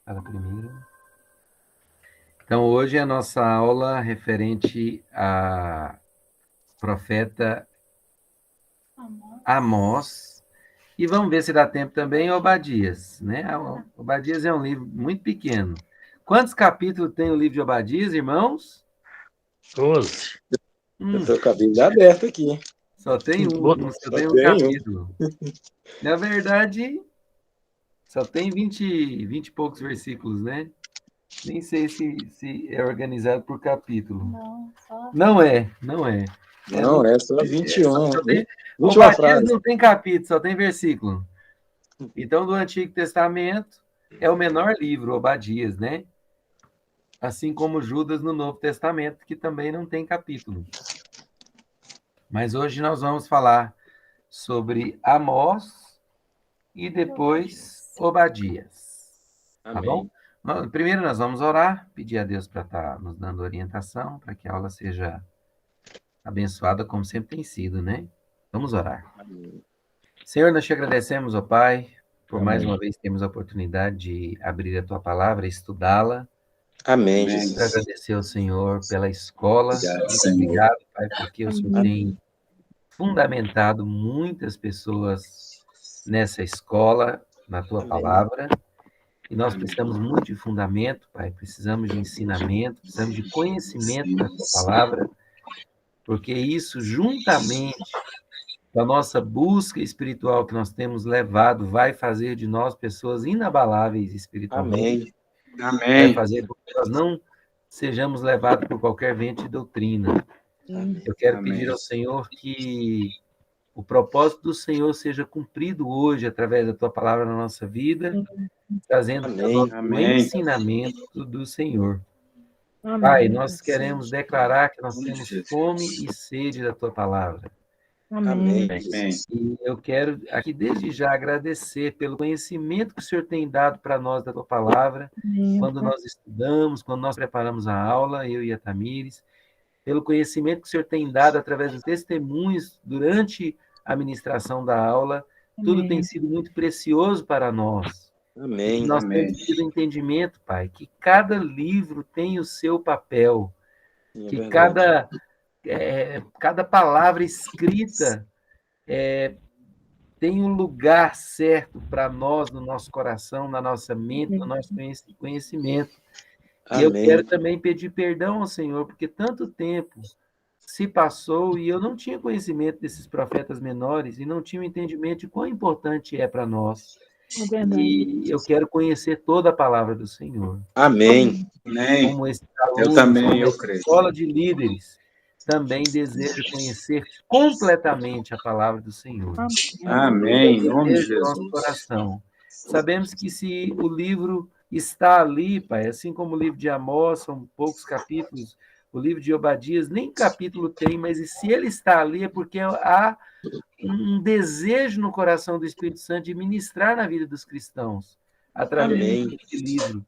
Fala primeiro. Então, hoje é a nossa aula referente a profeta Amós. E vamos ver se dá tempo também Obadias, né? Obadias é um livro muito pequeno. Quantos capítulos tem o livro de Obadias, irmãos? 12. Eu tô com a Bíblia aberta aqui. Só tem Só tem um tem um. capítulo. Na verdade, só tem 20 e poucos versículos, né? Nem sei se é organizado por capítulo. Não é. Não, é só 21. Só tem, 21 Obadias frases. não tem capítulo, só tem versículo. Então, do Antigo Testamento, é o menor livro, Obadias, né? Assim como Judas no Novo Testamento, que também não tem capítulo. Mas hoje nós vamos falar sobre Amós e depois Obadias. Tá bom? Primeiro nós vamos orar, pedir a Deus para estar nos dando orientação, para que a aula seja abençoada como sempre tem sido, né? Vamos orar. Amém. Senhor, nós te agradecemos, ó Pai, por mais Amém. uma vez termos a oportunidade de abrir a tua palavra, estudá-la. Amém, Quero Jesus. agradecer ao Senhor pela escola. Obrigado, Muito Senhor. obrigado, Pai, porque o Senhor tem Amém. fundamentado muitas pessoas nessa escola, na tua Amém. palavra. E nós precisamos muito de fundamento, Pai, precisamos de ensinamento, precisamos de conhecimento da tua palavra, porque isso, juntamente com a nossa busca espiritual que nós temos levado, vai fazer de nós pessoas inabaláveis espiritualmente, Amém. vai Amém. fazer com que nós não sejamos levados por qualquer vento de doutrina. Amém. Eu quero Amém. pedir ao Senhor que o propósito do Senhor seja cumprido hoje através da tua palavra na nossa vida, trazendo para nós o Amém. ensinamento do Senhor. Pai, nós queremos declarar que nós Em nome de temos Jesus. fome e sede da tua palavra. Amém, Amém. Jesus. E eu quero aqui desde já agradecer pelo conhecimento que o Senhor tem dado para nós da tua palavra, quando nós estudamos, quando nós preparamos a aula, eu e a Tamires, pelo conhecimento que o Senhor tem dado através dos testemunhos durante a ministração da aula. Tudo tem sido muito precioso para nós. E que Amém. nós Amém. temos tido entendimento, Pai, que cada livro tem o seu papel, É que verdade. cada palavra escrita tem um lugar certo para nós, no nosso coração, na nossa mente, no nosso conhecimento. E eu quero Amém. também pedir perdão ao Senhor, porque tanto tempo se passou e eu não tinha conhecimento desses profetas menores e não tinha o entendimento de quão importante é para nós. E eu quero conhecer toda a palavra do Senhor. Amém. Amém. Como esses Eu alunos, também, como eu essa creio. escola de líderes, também deseja conhecer completamente a palavra do Senhor. Amém. Em Esse é o nome de desejo do nosso Jesus. coração. Sabemos que se o livro está ali, Pai, assim como o livro de Amós, são poucos capítulos, o livro de Obadias nem capítulo tem, mas se ele está ali é porque há um desejo no coração do Espírito Santo de ministrar na vida dos cristãos, através Amém. desse livro.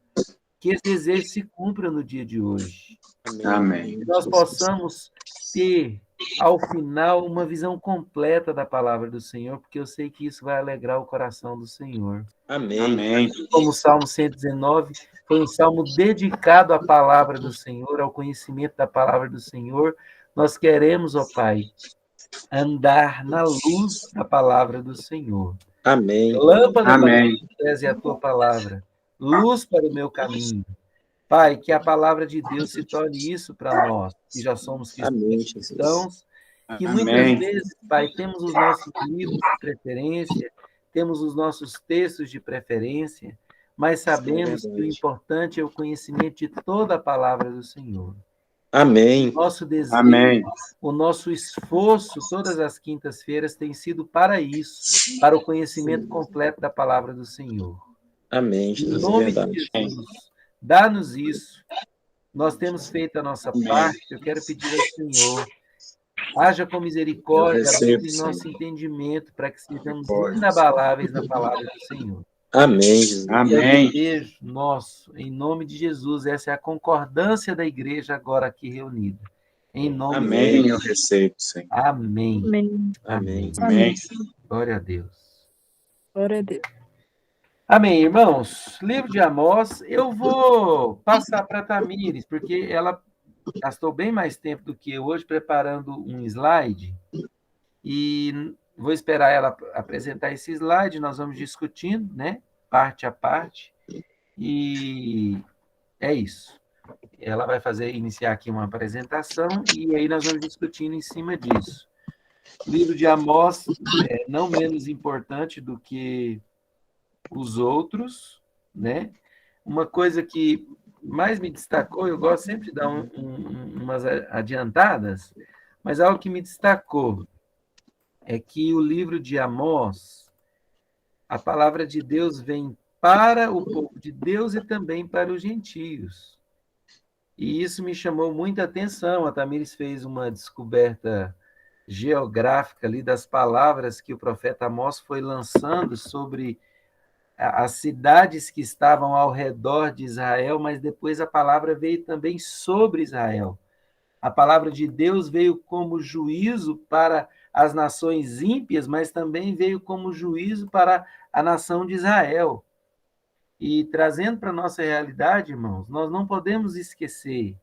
Que esse desejo se cumpra no dia de hoje. Amém. Que nós possamos ter, ao final, uma visão completa da palavra do Senhor, porque eu sei que isso vai alegrar o coração do Senhor. Amém. Amém. Como o Salmo 119 foi um salmo dedicado à palavra do Senhor, ao conhecimento da palavra do Senhor, nós queremos, ó Pai, andar na luz da palavra do Senhor. Amém. Lâmpada para os Amém. meus pés é a tua palavra, luz para o meu caminho. Pai, que a palavra de Deus se torne isso para nós, que já somos Amém, Jesus. cristãos, que muitas Amém. vezes, Pai, temos os nossos livros de preferência, temos os nossos textos de preferência, mas sabemos que o verdade. importante é o conhecimento de toda a palavra do Senhor. Amém. Nosso desejo, Amém. o nosso esforço, todas as quintas-feiras, tem sido para isso, para o conhecimento completo da palavra do Senhor. Amém, Em Jesus. É nome de verdade. Jesus, dá-nos isso. Nós temos feito a nossa Amém. parte. Eu quero pedir ao Senhor, haja com Eu misericórdia, recebo, abre Senhor. nosso entendimento para que sejamos inabaláveis na palavra do Senhor. Amém, Jesus. É o Amém. desejo nosso, em nome de Jesus. Essa é a concordância da igreja agora aqui reunida. Em nome de Amém. Jesus. Eu recebo, Senhor. Amém. Amém. Amém. Amém. Glória a Deus. Glória a Deus. Amém, irmãos. Livro de Amós, eu vou passar para a Tamires, porque ela gastou bem mais tempo do que eu hoje preparando um slide, e vou esperar ela apresentar esse slide, nós vamos discutindo, né, parte a parte, e é isso. Ela vai iniciar aqui uma apresentação, e aí nós vamos discutindo em cima disso. O livro de Amós é não menos importante do que os outros, né? Uma coisa que mais me destacou, eu gosto sempre de dar umas adiantadas, mas algo que me destacou é que o livro de Amós, a palavra de Deus vem para o povo de Deus e também para os gentios. E isso me chamou muita atenção. A Tamires fez uma descoberta geográfica ali das palavras que o profeta Amós foi lançando sobre as cidades que estavam ao redor de Israel, mas depois a palavra veio também sobre Israel. A palavra de Deus veio como juízo para as nações ímpias, mas também veio como juízo para a nação de Israel. E trazendo para a nossa realidade, irmãos, nós não podemos esquecer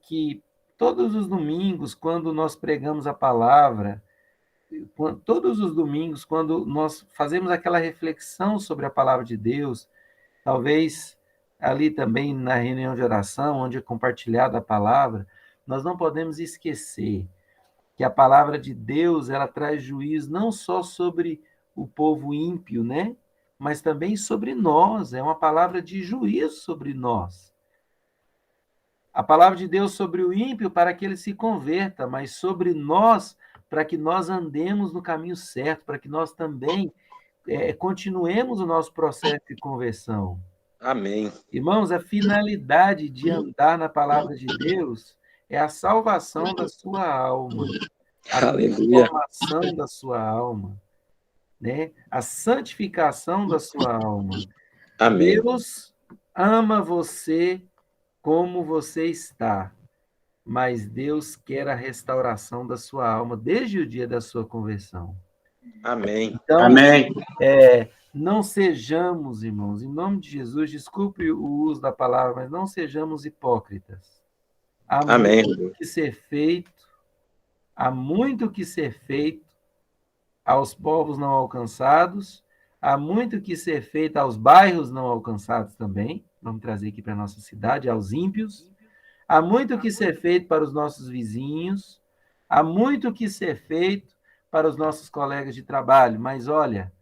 que todos os domingos, quando nós pregamos a palavra, todos os domingos, quando nós fazemos aquela reflexão sobre a palavra de Deus, talvez ali também na reunião de oração, onde é compartilhada a palavra, nós não podemos esquecer que a palavra de Deus, ela traz juízo não só sobre o povo ímpio, né? Mas também sobre nós, é uma palavra de juízo sobre nós. A palavra de Deus sobre o ímpio para que ele se converta, mas sobre nós, para que nós andemos no caminho certo, para que nós também continuemos o nosso processo de conversão. Amém. Irmãos, a finalidade de andar na palavra de Deus é a salvação da sua alma, a transformação da sua alma, né? A santificação da sua alma. Amém. Deus ama você como você está, mas Deus quer a restauração da sua alma desde o dia da sua conversão. Amém. Então, Amém. não sejamos, irmãos, em nome de Jesus, desculpe o uso da palavra, mas não sejamos hipócritas. Amém. Há muito que ser feito aos povos não alcançados, há muito que ser feito aos bairros não alcançados também, vamos trazer aqui para a nossa cidade, aos ímpios, há muito que ser feito para os nossos vizinhos, há muito que ser feito para os nossos colegas de trabalho, mas olha,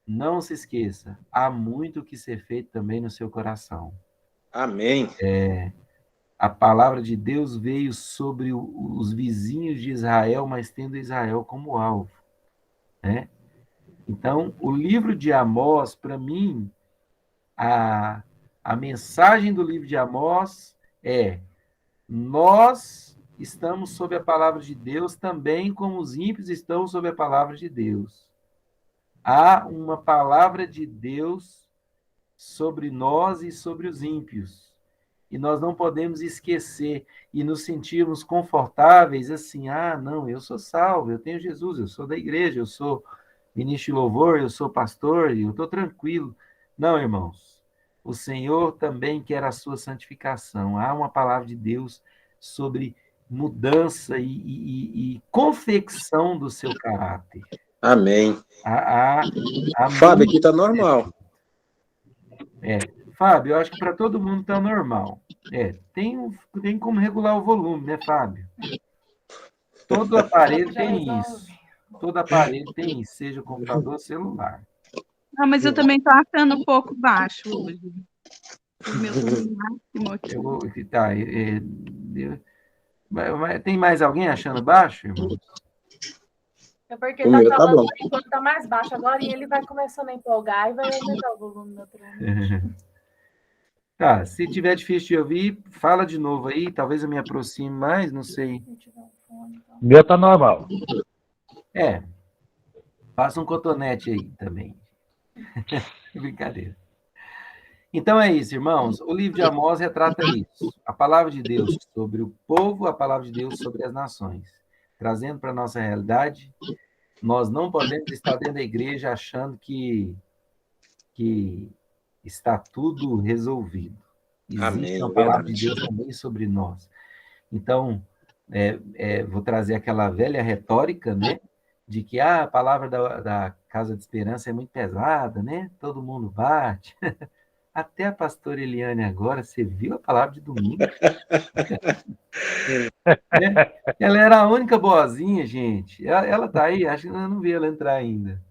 não se esqueça, há muito que ser feito também no seu coração. Amém. A palavra de Deus veio sobre os vizinhos de Israel, mas tendo Israel como alvo, né? Então, o livro de Amós, para mim, a mensagem do livro de Amós é: nós estamos sob a palavra de Deus também como os ímpios estão sob a palavra de Deus. Há uma palavra de Deus sobre nós e sobre os ímpios. E nós não podemos esquecer e nos sentirmos confortáveis assim, não, eu sou salvo, eu tenho Jesus, eu sou da igreja, eu sou ministro de louvor, eu sou pastor, eu estou tranquilo. Não, irmãos, o Senhor também quer a sua santificação. Há uma palavra de Deus sobre mudança e confecção do seu caráter. Amém. Fábio, aqui está normal. Fábio, eu acho que para todo mundo está normal. Tem como regular o volume, né, Fábio? Todo aparelho tem isso. Todo aparelho tem isso, seja o computador ou celular. Não, mas eu também estou achando um pouco baixo hoje. O meu está no máximo aqui. Eu vou, tem mais alguém achando baixo, irmão? É porque tá falando por enquanto tá mais baixo agora e ele vai começando a empolgar e vai aumentar o volume naturalmente. Tá, se tiver difícil de ouvir, fala de novo aí, talvez eu me aproxime mais, não sei. O meu tá normal. Passa um cotonete aí também. Brincadeira. Então é isso, irmãos. O livro de Amós retrata isso. A palavra de Deus sobre o povo, a palavra de Deus sobre as nações. Trazendo para a nossa realidade, nós não podemos estar dentro da igreja achando que que está tudo resolvido. Existe Amém, a palavra de verdade. Deus também sobre nós. Então, vou trazer aquela velha retórica, né? De que a palavra da Casa de Esperança é muito pesada, né? Todo mundo bate. Até a pastora Eliane agora, você viu a palavra de domingo? Né? Ela era a única boazinha, gente. Ela tá aí, acho que eu não vi ela entrar ainda.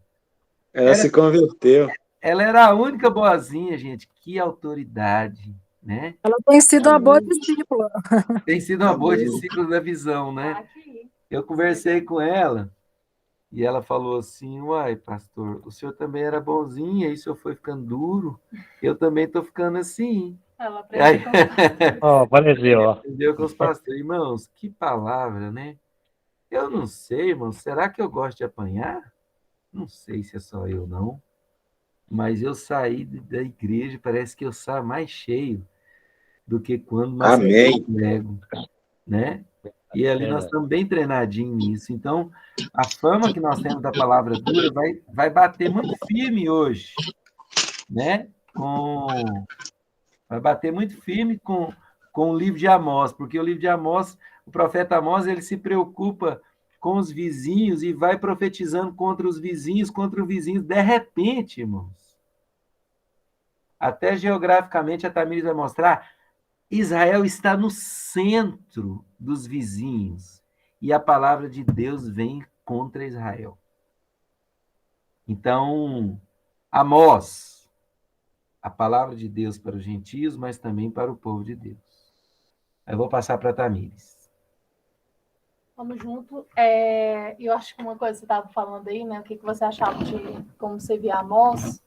Ela se converteu. Ela era a única boazinha, gente. Que autoridade, né? Ela tem sido uma boa discípula. Tem sido uma boa Amém. discípula da visão, né? Aqui. Eu conversei com ela e ela falou assim: uai, pastor, o senhor também era bonzinho, aí o senhor foi ficando duro, eu também estou ficando assim. Ela Aí, aprendeu. Ó, apareceu, ó. entendeu com os pastores? Irmãos, que palavra, né? Eu não sei, irmão, será que eu gosto de apanhar? Não sei se é só eu, não. Mas eu saí da igreja, parece que eu saio mais cheio do que quando massacrei Amém. o ego, né? E ali nós estamos bem treinadinhos nisso. Então, a fama que nós temos da palavra dura vai bater muito firme hoje, né? Vai bater muito firme com o livro de Amós, porque o livro de Amós, o profeta Amós, ele se preocupa com os vizinhos e vai profetizando contra os vizinhos, de repente, irmãos. Até geograficamente a Tamires vai mostrar, Israel está no centro dos vizinhos e a palavra de Deus vem contra Israel. Então, Amós, a palavra de Deus para os gentios, mas também para o povo de Deus. Eu vou passar para a Tamires. Vamos junto. Eu acho que uma coisa que você estava falando aí, né? O que você achava de como você via Amós?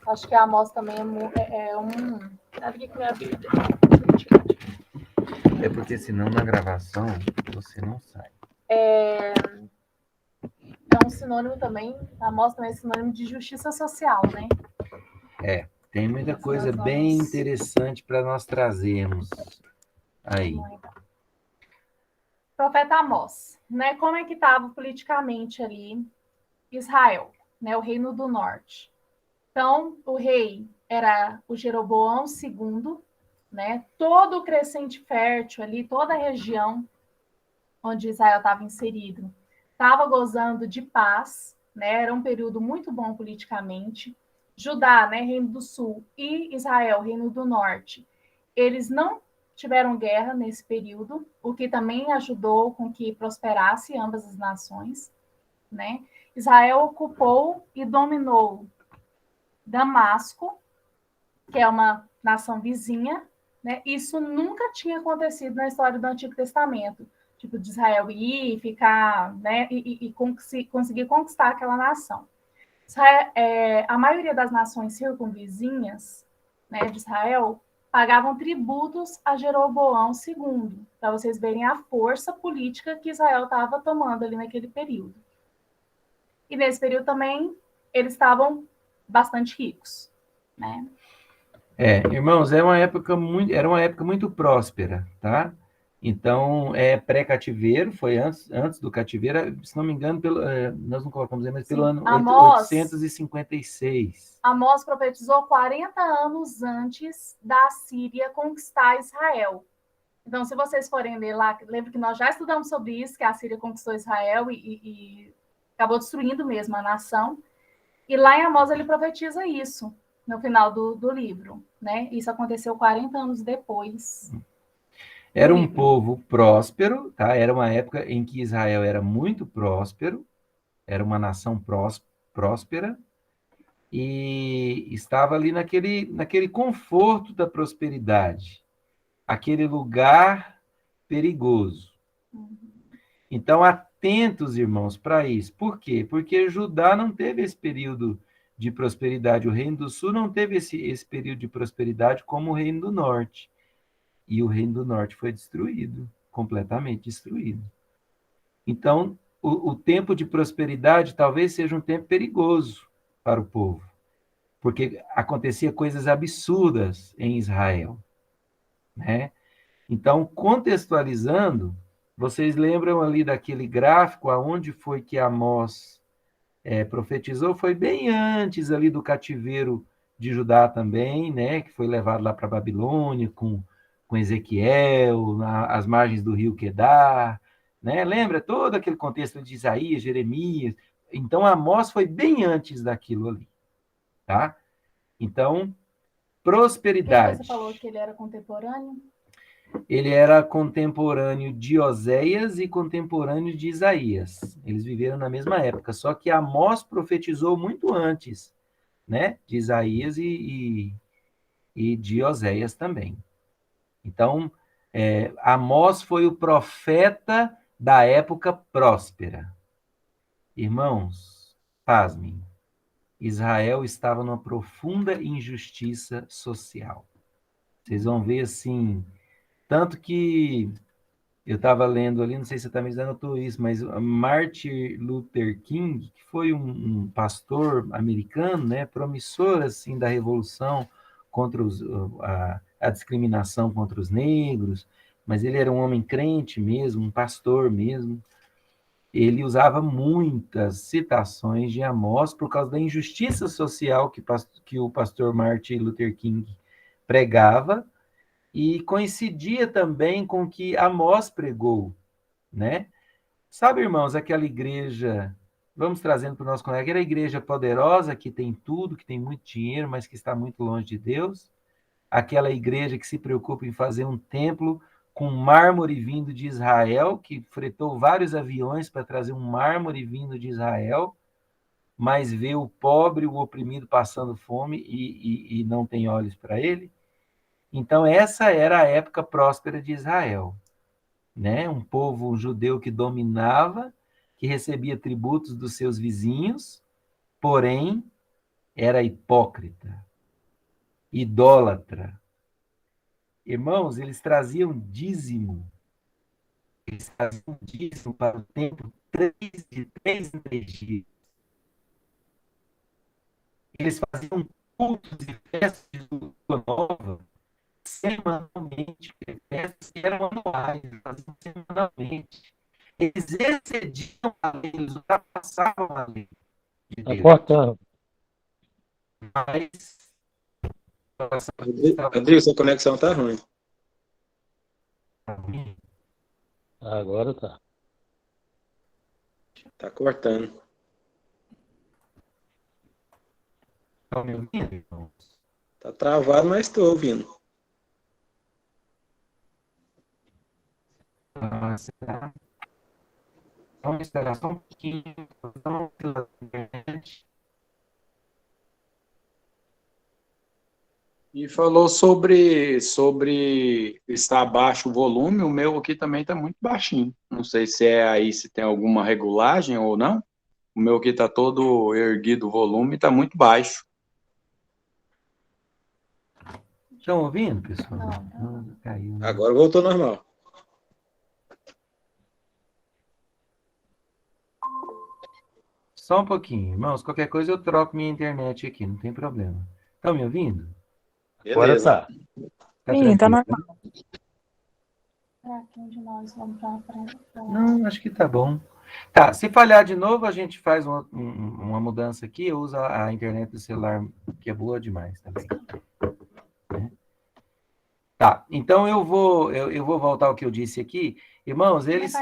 Acho que a Amós também é um. Aqui com a minha Bíblia. É porque senão na gravação você não sai. É um sinônimo também. Amós também é sinônimo de justiça social, né? Tem muita coisa bem interessante para nós trazermos aí. Profeta Amós, né? Como é que estava politicamente ali Israel, né? O reino do norte. Então, o rei era o Jeroboão II, né? Todo o crescente fértil ali, toda a região onde Israel estava inserido, estava gozando de paz, né? Era um período muito bom politicamente. Judá, né, Reino do Sul, e Israel, Reino do Norte, eles não tiveram guerra nesse período, o que também ajudou com que prosperasse ambas as nações, né? Israel ocupou e dominou Damasco, que é uma nação vizinha, né? Isso nunca tinha acontecido na história do Antigo Testamento, tipo de Israel ir, ficar, né, e conseguir conquistar aquela nação. A maioria das nações circunvizinhas, né, de Israel pagavam tributos a Jeroboão II, para vocês verem a força política que Israel estava tomando ali naquele período. E nesse período também eles estavam bastante ricos, né? Irmãos, era uma época muito próspera, tá? Então, pré-cativeiro, foi antes do cativeiro, se não me engano, nós não colocamos aí, mas pelo ano 856. Amós profetizou 40 anos antes da Síria conquistar Israel. Então, se vocês forem ler lá, lembra que nós já estudamos sobre isso, que a Síria conquistou Israel e acabou destruindo mesmo a nação. E lá em Amós ele profetiza isso, no final do livro, né? Isso aconteceu 40 anos depois. Era um povo próspero, tá? Era uma época em que Israel era muito próspero, era uma nação próspera, e estava ali naquele conforto da prosperidade, aquele lugar perigoso. Então, atentos, irmãos, para isso. Por quê? Porque Judá não teve esse período de prosperidade, o Reino do Sul não teve esse período de prosperidade como o Reino do Norte. E o Reino do Norte foi destruído, completamente destruído. Então, o tempo de prosperidade talvez seja um tempo perigoso para o povo, porque acontecia coisas absurdas em Israel, né? Então, contextualizando, vocês lembram ali daquele gráfico aonde foi que Amós profetizou? Foi bem antes ali do cativeiro de Judá também, né, que foi levado lá para a Babilônia com Ezequiel, às margens do rio Quedar, né? Lembra todo aquele contexto de Isaías, Jeremias? Então, Amós foi bem antes daquilo ali, tá? Então, prosperidade. Você falou que ele era contemporâneo? Ele era contemporâneo de Oséias e contemporâneo de Isaías. Eles viveram na mesma época, só que Amós profetizou muito antes, né, de Isaías e de Oséias também. Então, Amós foi o profeta da época próspera. Irmãos, pasmem, Israel estava numa profunda injustiça social. Vocês vão ver assim, tanto que eu estava lendo ali, não sei se você também anotou isso, mas Martin Luther King, que foi um pastor americano, né, promissor assim da revolução contra a discriminação contra os negros, mas ele era um homem crente mesmo, um pastor mesmo. Ele usava muitas citações de Amós por causa da injustiça social que o pastor Martin Luther King pregava, e coincidia também com o que Amós pregou, né? Sabe, irmãos, aquela igreja, vamos trazendo para o nosso colega, aquela igreja poderosa que tem tudo, que tem muito dinheiro, mas que está muito longe de Deus, aquela igreja que se preocupa em fazer um templo com mármore vindo de Israel, que fretou vários aviões para trazer um mármore vindo de Israel, mas vê o pobre, o oprimido passando fome e não tem olhos para ele. Então, essa era a época próspera de Israel, né? Um povo judeu que dominava, que recebia tributos dos seus vizinhos, porém era hipócrita, idólatra. Irmãos, eles traziam dízimo. Eles traziam dízimo para o templo de 3 em 3 dias. Eles faziam cultos e festas de lua nova semanalmente, festas que eram anuais, faziam semanalmente. Eles excediam a lei, eles ultrapassavam a lei de Tá Deus. cortando. Mas Rodrigo, sua conexão tá ruim. Agora tá. Tá cortando. Estão me ouvindo, irmãos? Tá travado, mas estou ouvindo. Será? Vamos esperar só um pouquinho. Então, pela internet. E falou sobre estar baixo o volume, o meu aqui também está muito baixinho. Não sei se é aí, se tem alguma regulagem ou não. O meu aqui está todo erguido o volume, está muito baixo. Estão ouvindo, pessoal? Não. Caiu, né? Agora voltou normal. Só um pouquinho, irmãos. Qualquer coisa eu troco minha internet aqui, não tem problema. Estão me ouvindo? Agora Beleza. tá. Tá Sim, tá tranquilo, normal. Será que um de nós vamos para frente? Não, acho que tá bom. Tá, se falhar de novo, a gente faz uma mudança aqui, eu uso a internet do celular, que é boa demais também. Né? Tá, então eu vou voltar ao que eu disse aqui. Irmãos, eles...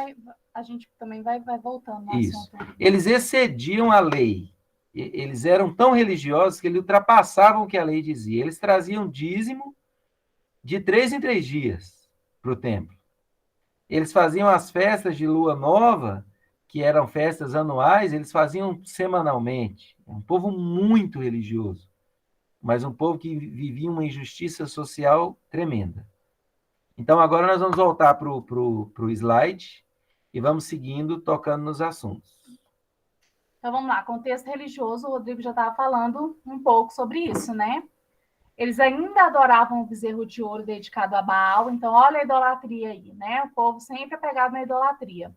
A gente também vai voltando no Isso. assunto. Eles excediam a lei. Eles eram tão religiosos que eles ultrapassavam o que a lei dizia. Eles traziam dízimo de 3 em 3 dias para o templo. Eles faziam as festas de lua nova, que eram festas anuais, eles faziam semanalmente. Um povo muito religioso, mas um povo que vivia uma injustiça social tremenda. Então, agora nós vamos voltar para o slide e vamos seguindo, tocando nos assuntos. Então, vamos lá. Contexto religioso, o Rodrigo já estava falando um pouco sobre isso, né? Eles ainda adoravam o bezerro de ouro dedicado a Baal. Então, olha a idolatria aí, né? O povo sempre apegado na idolatria.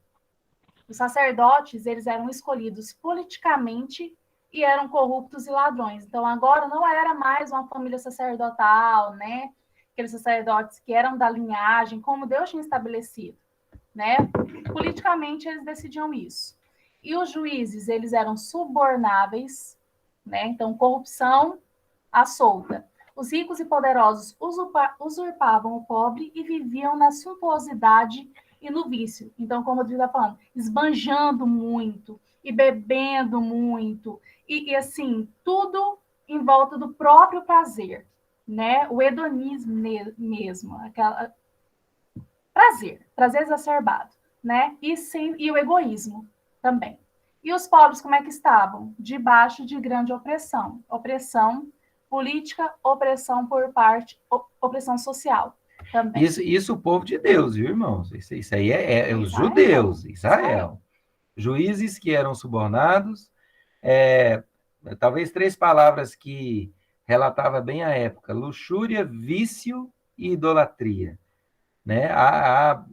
Os sacerdotes, eles eram escolhidos politicamente e eram corruptos e ladrões. Então, agora não era mais uma família sacerdotal, né? Aqueles sacerdotes que eram da linhagem, como Deus tinha estabelecido, né? Politicamente, eles decidiam isso. E os juízes, eles eram subornáveis, né? Então, corrupção à solta. Os ricos e poderosos usurpavam o pobre e viviam na suntuosidade e no vício. Então, como o Rodrigo está falando, esbanjando muito e bebendo muito. E assim, tudo em volta do próprio prazer, né? O hedonismo mesmo, aquela prazer exacerbado, né? E o egoísmo também. E os pobres, como é que estavam? Debaixo de grande opressão. Opressão política, opressão social também. Isso o povo de Deus, viu, irmãos? Isso aí é os Israel. judeus, Israel. Juízes que eram subornados. Talvez 3 palavras que relatava bem a época: luxúria, vício e idolatria. Né? Há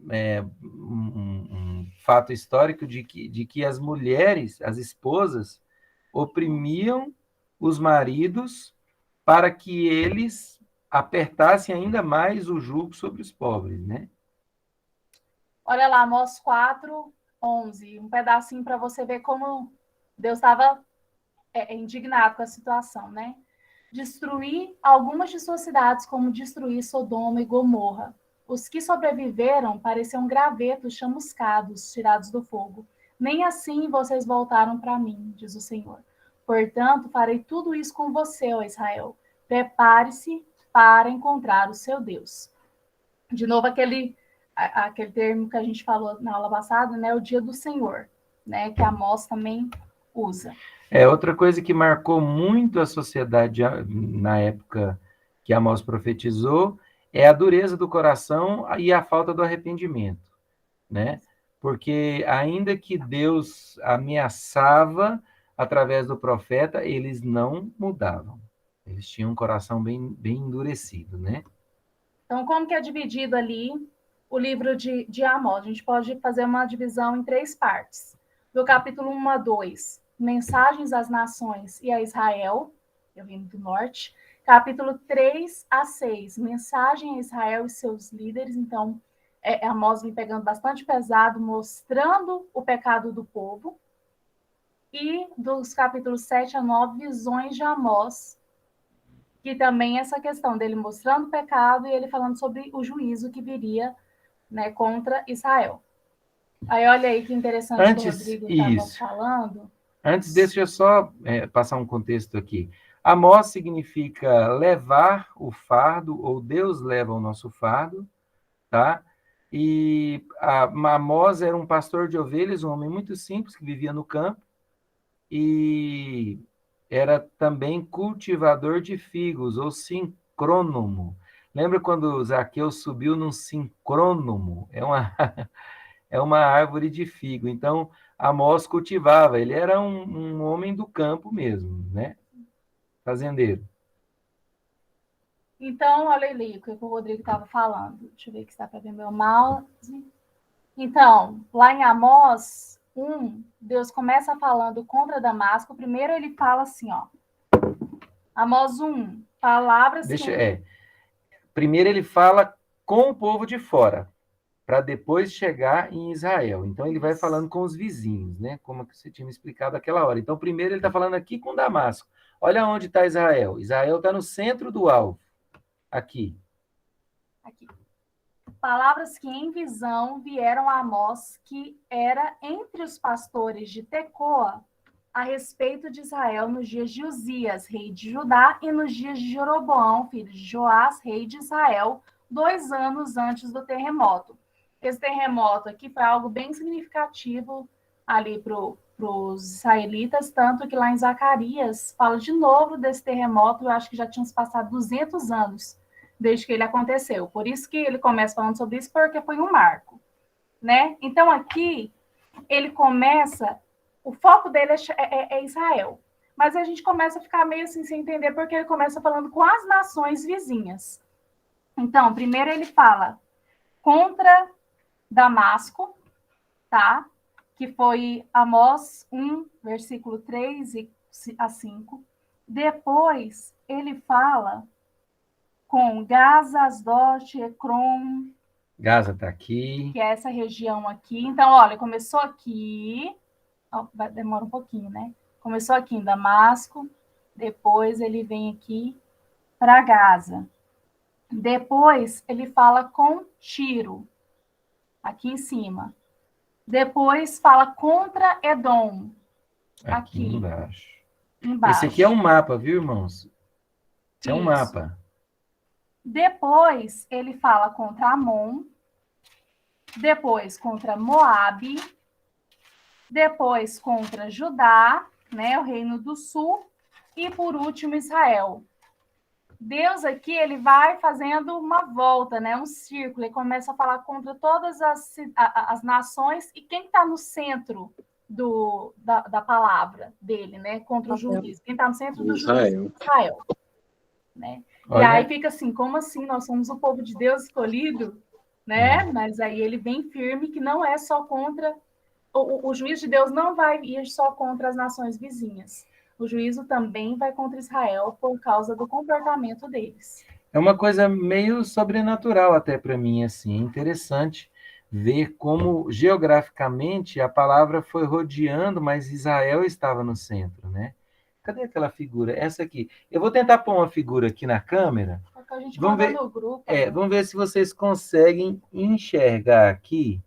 um fato histórico de que as mulheres, as esposas, oprimiam os maridos para que eles apertassem ainda mais o jugo sobre os pobres, né? Olha lá, Amós 4:11, um pedacinho para você ver como Deus estava indignado com a situação, né? Destruir algumas de suas cidades, como destruir Sodoma e Gomorra. Os que sobreviveram pareciam gravetos chamuscados, tirados do fogo. Nem assim vocês voltaram para mim, diz o Senhor. Portanto, farei tudo isso com você, ó Israel. Prepare-se para encontrar o seu Deus. De novo, aquele termo que a gente falou na aula passada, né? O dia do Senhor, né? Que Amós também usa. Outra coisa que marcou muito a sociedade na época que Amós profetizou é a dureza do coração e a falta do arrependimento, né? Porque ainda que Deus ameaçava através do profeta, eles não mudavam. Eles tinham um coração bem endurecido, né? Então, como que é dividido ali o livro de Amós? A gente pode fazer uma divisão em 3 partes. Do capítulo 1 a 2, mensagens às nações e a Israel, eu vim do norte. Capítulo 3 a 6, mensagem a Israel e seus líderes. Então, Amós vem pegando bastante pesado, mostrando o pecado do povo. E dos capítulos 7 a 9, visões de Amós, que também essa questão dele mostrando o pecado e ele falando sobre o juízo que viria, né, contra Israel. Aí olha aí que interessante que o Rodrigo estava falando. Antes, deixa eu só passar um contexto aqui. Amós significa levar o fardo, ou Deus leva o nosso fardo, tá? E Amós era um pastor de ovelhas, um homem muito simples, que vivia no campo, e era também cultivador de figos, ou sincrônomo. Lembra quando Zaqueu subiu num sincrônomo? É uma árvore de figo. Então, Amós cultivava, ele era um homem do campo mesmo, né? Fazendeiro. Então, olha ali o que o Rodrigo estava falando. Deixa eu ver se dá para ver meu mouse. Então, lá em Amós 1, Deus começa falando contra Damasco. Primeiro ele fala assim, ó. Amós 1, palavras... Primeiro ele fala com o povo de fora, para depois chegar em Israel. Então, ele vai falando com os vizinhos, né? Como você tinha me explicado aquela hora. Então, primeiro ele está falando aqui com Damasco. Olha onde está Israel. Israel está no centro do alvo. Aqui. Palavras que em visão vieram a Amós, que era entre os pastores de Tecoa, a respeito de Israel nos dias de Uzias, rei de Judá, e nos dias de Jeroboão, filho de Joás, rei de Israel, 2 anos antes do terremoto. Esse terremoto aqui foi algo bem significativo ali para os israelitas, tanto que lá em Zacarias fala de novo desse terremoto. Eu acho que já tinham se passado 200 anos desde que ele aconteceu. Por isso que ele começa falando sobre isso, porque foi um marco, né? Então, aqui, ele começa... O foco dele é Israel. Mas a gente começa a ficar meio assim sem entender, porque ele começa falando com as nações vizinhas. Então, primeiro ele fala contra Damasco, tá? Que foi Amós 1, versículo 3 a 5. Depois, ele fala com Gaza, Asdod, Ecrom. Gaza está aqui. Que é essa região aqui. Então, olha, começou aqui... demora um pouquinho, né? Começou aqui em Damasco, depois ele vem aqui para Gaza. Depois, ele fala com Tiro, aqui em cima. Depois, fala contra Edom, Aqui aqui embaixo. embaixo. Esse aqui é um mapa, viu, irmãos? Esse é um Isso. mapa. Depois, ele fala contra Amon. Depois, contra Moabe. Depois, contra Judá, né, o Reino do Sul. E, por último, Israel. Deus aqui, ele vai fazendo uma volta, né, um círculo. Ele começa a falar contra todas as nações. E quem está no centro da palavra dele, né, contra o juiz? Quem está no centro do juiz? Israel. Né? E aí fica assim, como assim? Nós somos o povo de Deus escolhido, né? Mas aí ele vem firme que não é só contra... O juízo de Deus não vai ir só contra as nações vizinhas. O juízo também vai contra Israel por causa do comportamento deles. É uma coisa meio sobrenatural até para mim, assim. É interessante ver como, geograficamente, a palavra foi rodeando, mas Israel estava no centro, né? Cadê aquela figura? Essa aqui. Eu vou tentar pôr uma figura aqui na câmera. A gente Vamos manda ver, no grupo. Né? vamos ver se vocês conseguem enxergar aqui.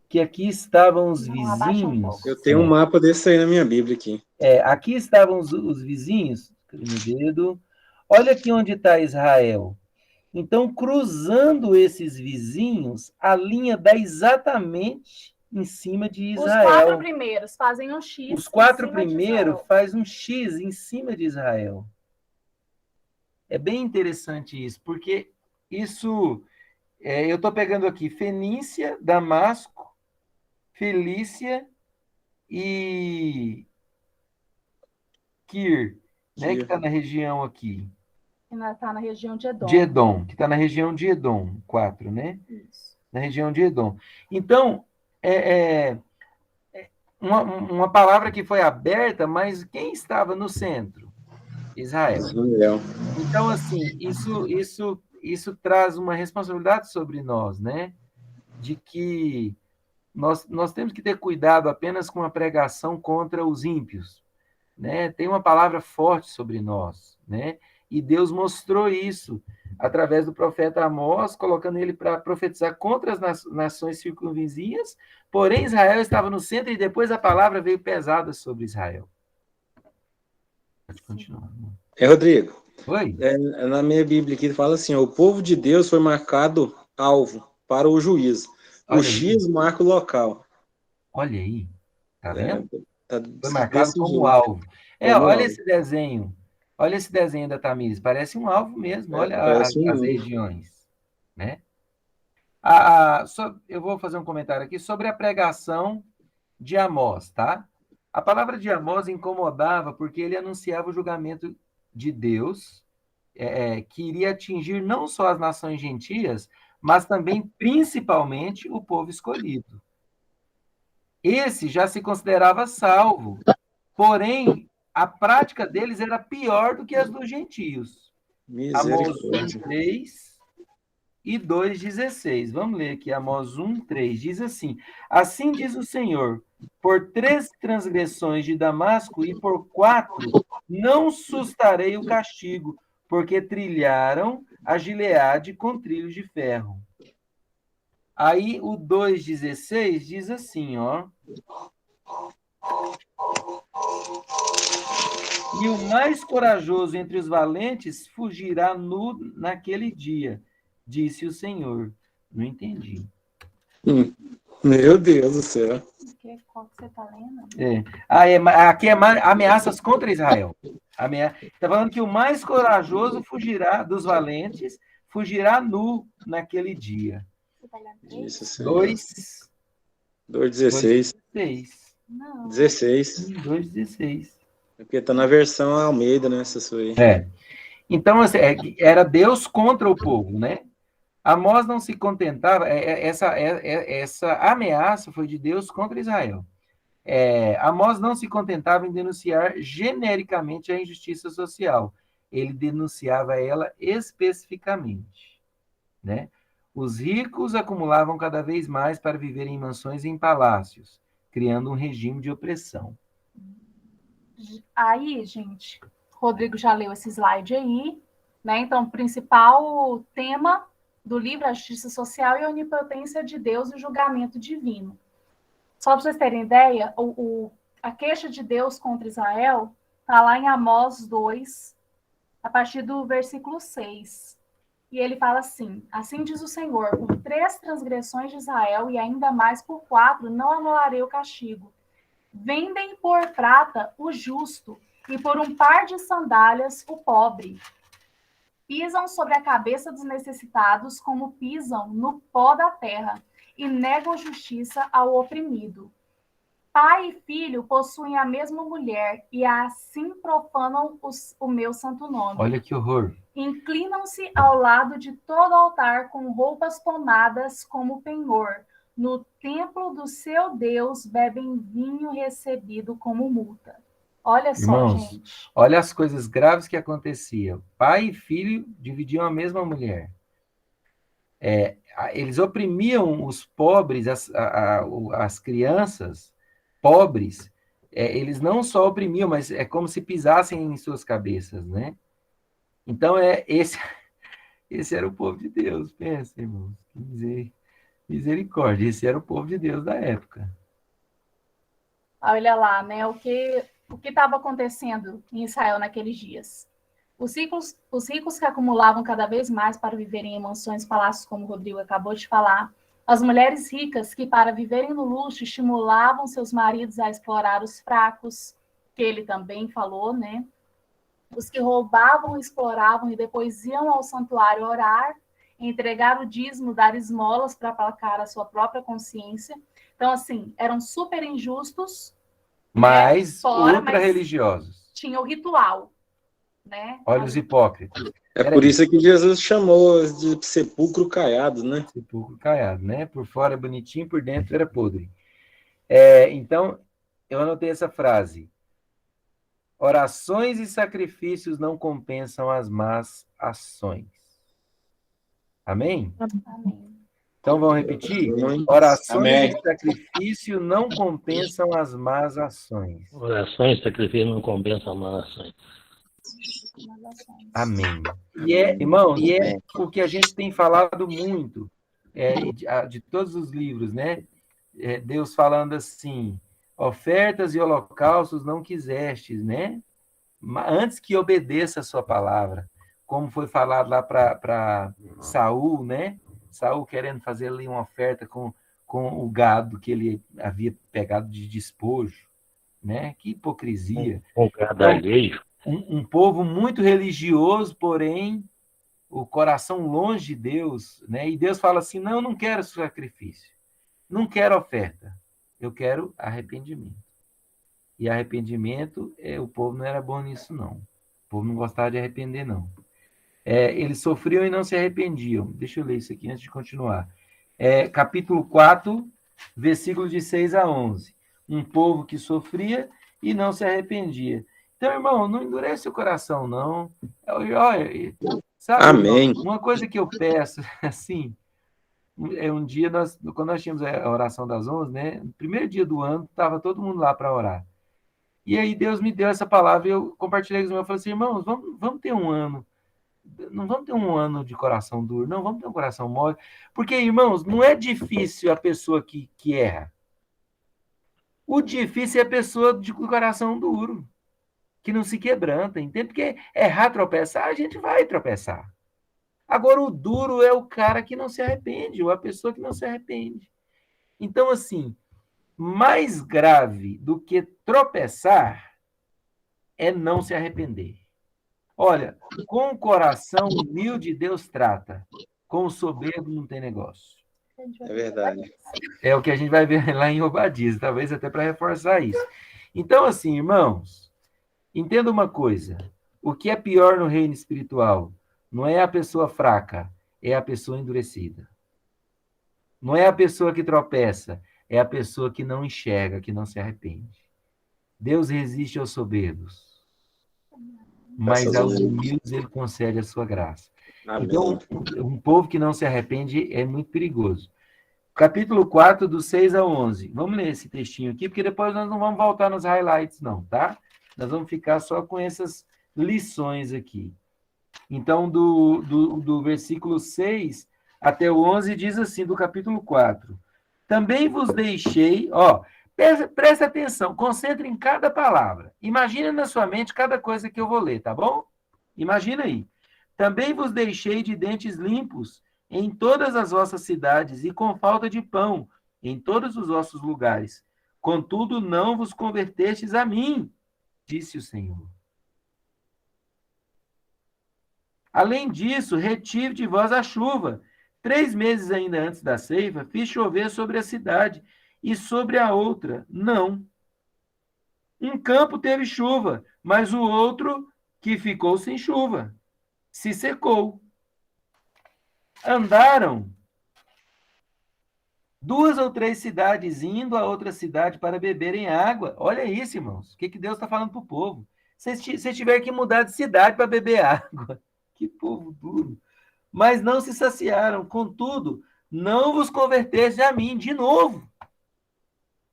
Que aqui estavam os vizinhos. Eu tenho um mapa desse aí na minha Bíblia aqui. Aqui estavam os vizinhos. Cadê meu dedo? Olha aqui onde está Israel. Então, cruzando esses vizinhos, a linha dá exatamente em cima de Israel. Os 4 primeiros fazem um X. Os 4 primeiros fazem um X em cima de Israel. É bem interessante isso, porque isso... eu estou pegando aqui Fenícia, Damasco, Felícia e Kir, né, que está na região aqui. Está na região de Edom. De Edom, que está na região de Edom, 4, né? Isso. Na região de Edom. Então, uma palavra que foi aberta, mas quem estava no centro? Israel. Então, assim, isso traz uma responsabilidade sobre nós, né? De que nós temos que ter cuidado apenas com a pregação contra os ímpios, né? Tem uma palavra forte sobre nós, né? E Deus mostrou isso através do profeta Amós, colocando ele para profetizar contra as nações circunvizinhas, porém Israel estava no centro e depois a palavra veio pesada sobre Israel. Pode continuar. Rodrigo. Oi? Na minha Bíblia aqui fala assim, o povo de Deus foi marcado alvo para o juízo. O X marca o local. Olha aí. Tá vendo? Foi Foi marcado como alvo. Olha esse desenho. Olha esse desenho da Tamires. Parece um alvo mesmo. Olha as regiões. Né? Eu vou fazer um comentário aqui sobre a pregação de Amós, tá? A palavra de Amós incomodava porque ele anunciava o julgamento de Deus, que iria atingir não só as nações gentias, mas também, principalmente, o povo escolhido. Esse já se considerava salvo, porém, a prática deles era pior do que as dos gentios. Amós 1:3 e 2:16. Vamos ler aqui, Amós 1:3. Diz assim: assim diz o Senhor, por 3 transgressões de Damasco e por 4 não sustarei o castigo, porque trilharam a Gileade com trilhos de ferro. Aí o 2:16 diz assim, ó. E o mais corajoso entre os valentes fugirá nu naquele dia, disse o Senhor. Não entendi. Meu Deus do céu. Qual que você está lendo? Aqui é ameaças contra Israel. Está falando que o mais corajoso fugirá dos valentes, fugirá nu naquele dia. 2:16. 16. 2:16. É porque está na versão Almeida, né? Essa sua aí. Então, assim, era Deus contra o povo, né? Amós não se contentava, essa ameaça foi de Deus contra Israel. Amós não se contentava em denunciar genericamente a injustiça social. Ele denunciava ela especificamente, né? Os ricos acumulavam cada vez mais para viver em mansões e em palácios, criando um regime de opressão. Aí, gente, Rodrigo já leu esse slide aí, né? Então, o principal tema do livro é a justiça social e a onipotência de Deus e o julgamento divino. Só para vocês terem ideia, a queixa de Deus contra Israel está lá em Amós 2, a partir do versículo 6. E ele fala assim: assim diz o Senhor, por 3 transgressões de Israel e ainda mais por 4, não anularei o castigo. Vendem por prata o justo e por um par de sandálias o pobre. Pisam sobre a cabeça dos necessitados como pisam no pó da terra e negam justiça ao oprimido. Pai e filho possuem a mesma mulher e assim profanam o meu santo nome. Olha que horror. Inclinam-se ao lado de todo altar com roupas pomadas como penhor. No templo do seu Deus bebem vinho recebido como multa. Olha só, Irmãos, gente. olha as coisas graves que aconteciam. Pai e filho dividiam a mesma mulher. Eles oprimiam os pobres, as crianças pobres. Eles não só oprimiam, mas é como se pisassem em suas cabeças, né? Então, esse era o povo de Deus. Pensa, irmãos. Misericórdia. Esse era o povo de Deus da época. Olha lá, né? O que estava acontecendo em Israel naqueles dias. Os ricos que acumulavam cada vez mais para viverem em mansões e palácios, como o Rodrigo acabou de falar. As mulheres ricas que, para viverem no luxo, estimulavam seus maridos a explorar os fracos, que ele também falou, né? Os que roubavam, exploravam e depois iam ao santuário orar, entregar o dízimo, dar esmolas para aplacar a sua própria consciência. Então, assim, eram super injustos, Mas fora, ultra-religiosos. Tinha o ritual, né? Olha os hipócritas. Por isso que Jesus chamou de sepulcro caiado, né? Sepulcro caiado, né? Por fora é bonitinho, por dentro era podre. Então, eu anotei essa frase. Orações e sacrifícios não compensam as más ações. Amém? Amém. Então, vamos repetir? Orações e sacrifício não compensam as más ações. Orações e sacrifício não compensam as más ações. Amém. Irmãos, o que a gente tem falado muito de todos os livros, né? Deus falando assim, ofertas e holocaustos não quisestes, né? Antes que obedeça a sua palavra, como foi falado lá para Saul, né? Saul querendo fazer ali uma oferta com o gado que ele havia pegado de despojo, né? Que hipocrisia. Um gado alheio. Um povo muito religioso, porém, o coração longe de Deus, né? E Deus fala assim, não, eu não quero sacrifício, não quero oferta, eu quero arrependimento. E arrependimento, o povo não era bom nisso, não. O povo não gostava de arrepender, não. Eles sofriam e não se arrependiam. Deixa eu ler isso aqui antes de continuar. Capítulo 4, versículos de 6 a 11. Um povo que sofria e não se arrependia. Então, irmão, não endurece o coração, não. Olha, sabe, Amém. Irmão, uma coisa que eu peço, assim, um dia, quando nós tínhamos a oração das 11, né? No primeiro dia do ano, estava todo mundo lá para orar. E aí Deus me deu essa palavra e eu compartilhei com os meus. Eu falei assim, irmãos, vamos ter um ano. Não vamos ter um ano de coração duro, não, vamos ter um coração mole. Porque, irmãos, não é difícil a pessoa que erra. O difícil é a pessoa de coração duro, que não se quebranta, entende? Porque errar, tropeçar, a gente vai tropeçar. Agora, o duro é o cara que não se arrepende, ou a pessoa que não se arrepende. Então, assim, mais grave do que tropeçar é não se arrepender. Olha, com o coração humilde Deus trata, com o soberbo não tem negócio. É verdade. É o que a gente vai ver lá em Obadias, talvez até para reforçar isso. Então, assim, irmãos, entenda uma coisa, o que é pior no reino espiritual não é a pessoa fraca, é a pessoa endurecida. Não é a pessoa que tropeça, é a pessoa que não enxerga, que não se arrepende. Deus resiste aos soberbos, mas aos humildes ele concede a sua graça. Amém. Então, um povo que não se arrepende é muito perigoso. Capítulo 4, do 6 a 11. Vamos ler esse textinho aqui, porque depois nós não vamos voltar nos highlights, não, tá? Nós vamos ficar só com essas lições aqui. Então, do versículo 6 até o 11, diz assim, do capítulo 4. Também vos deixei, presta atenção, concentre em cada palavra. Imagina na sua mente cada coisa que eu vou ler, tá bom? Imagina aí. Também vos deixei de dentes limpos em todas as vossas cidades e com falta de pão em todos os vossos lugares. Contudo, não vos convertestes a mim, disse o Senhor. Além disso, retive de vós a chuva. 3 meses ainda antes da ceifa, fiz chover sobre a cidade, e sobre a outra, não. Um campo teve chuva, mas o outro, que ficou sem chuva, se secou. Andaram 2 ou 3 cidades indo a outra cidade para beberem água. Olha isso, irmãos. O que Deus está falando para o povo? Se tiver que mudar de cidade para beber água. Que povo duro. Mas não se saciaram. Contudo, não vos convertestes a mim. De novo.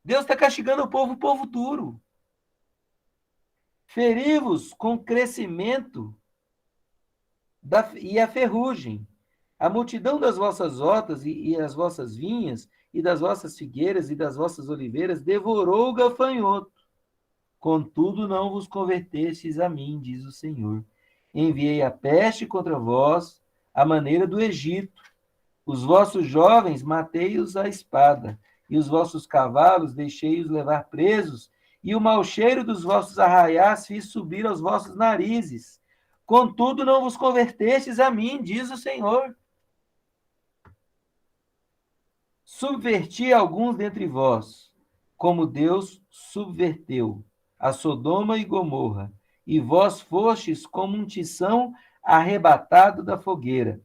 Deus está castigando o povo duro. Feri-vos com crescimento e a ferrugem. A multidão das vossas hortas e as vossas vinhas, e das vossas figueiras e das vossas oliveiras, devorou o gafanhoto. Contudo, não vos convertestes a mim, diz o Senhor. Enviei a peste contra vós, à maneira do Egito. Os vossos jovens matei-os à espada, e os vossos cavalos deixei-os levar presos, e o mau cheiro dos vossos arraiais fiz subir aos vossos narizes. Contudo, não vos convertestes a mim, diz o Senhor. Subverti alguns dentre vós, como Deus subverteu a Sodoma e Gomorra, e vós fostes como um tição arrebatado da fogueira.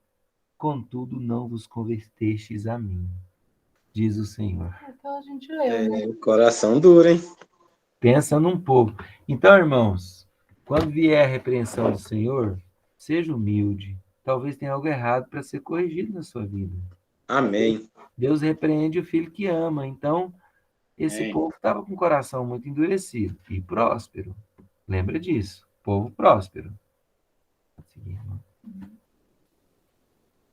Contudo, não vos convertestes a mim, diz o Senhor. Então a gente leu, né? Coração duro, hein? Pensa num povo. Então, irmãos, quando vier a repreensão do Senhor, seja humilde. Talvez tenha algo errado para ser corrigido na sua vida. Amém. Deus repreende o filho que ama. Então, esse povo estava com o coração muito endurecido e próspero. Lembra disso. Povo próspero.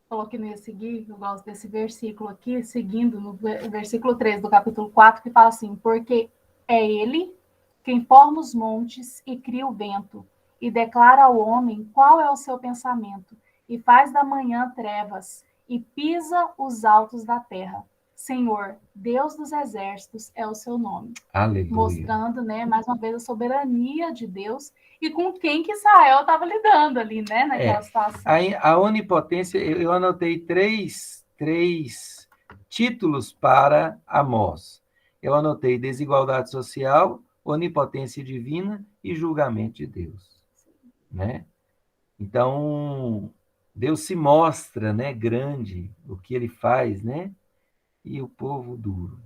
Falou que não ia seguir, eu gosto desse versículo aqui, seguindo no versículo 3 do capítulo 4, que fala assim: porque é ele quem forma os montes e cria o vento, e declara ao homem qual é o seu pensamento, e faz da manhã trevas, e pisa os altos da terra. Senhor, Deus dos exércitos é o seu nome. Aleluia. Mostrando, né, mais uma vez a soberania de Deus e com quem que Israel estava lidando ali, né, naquela situação. A onipotência, eu anotei três títulos para Amós. Eu anotei desigualdade social, onipotência divina e julgamento de Deus, né? Então, Deus se mostra, né, grande, o que ele faz, né? E o povo duro.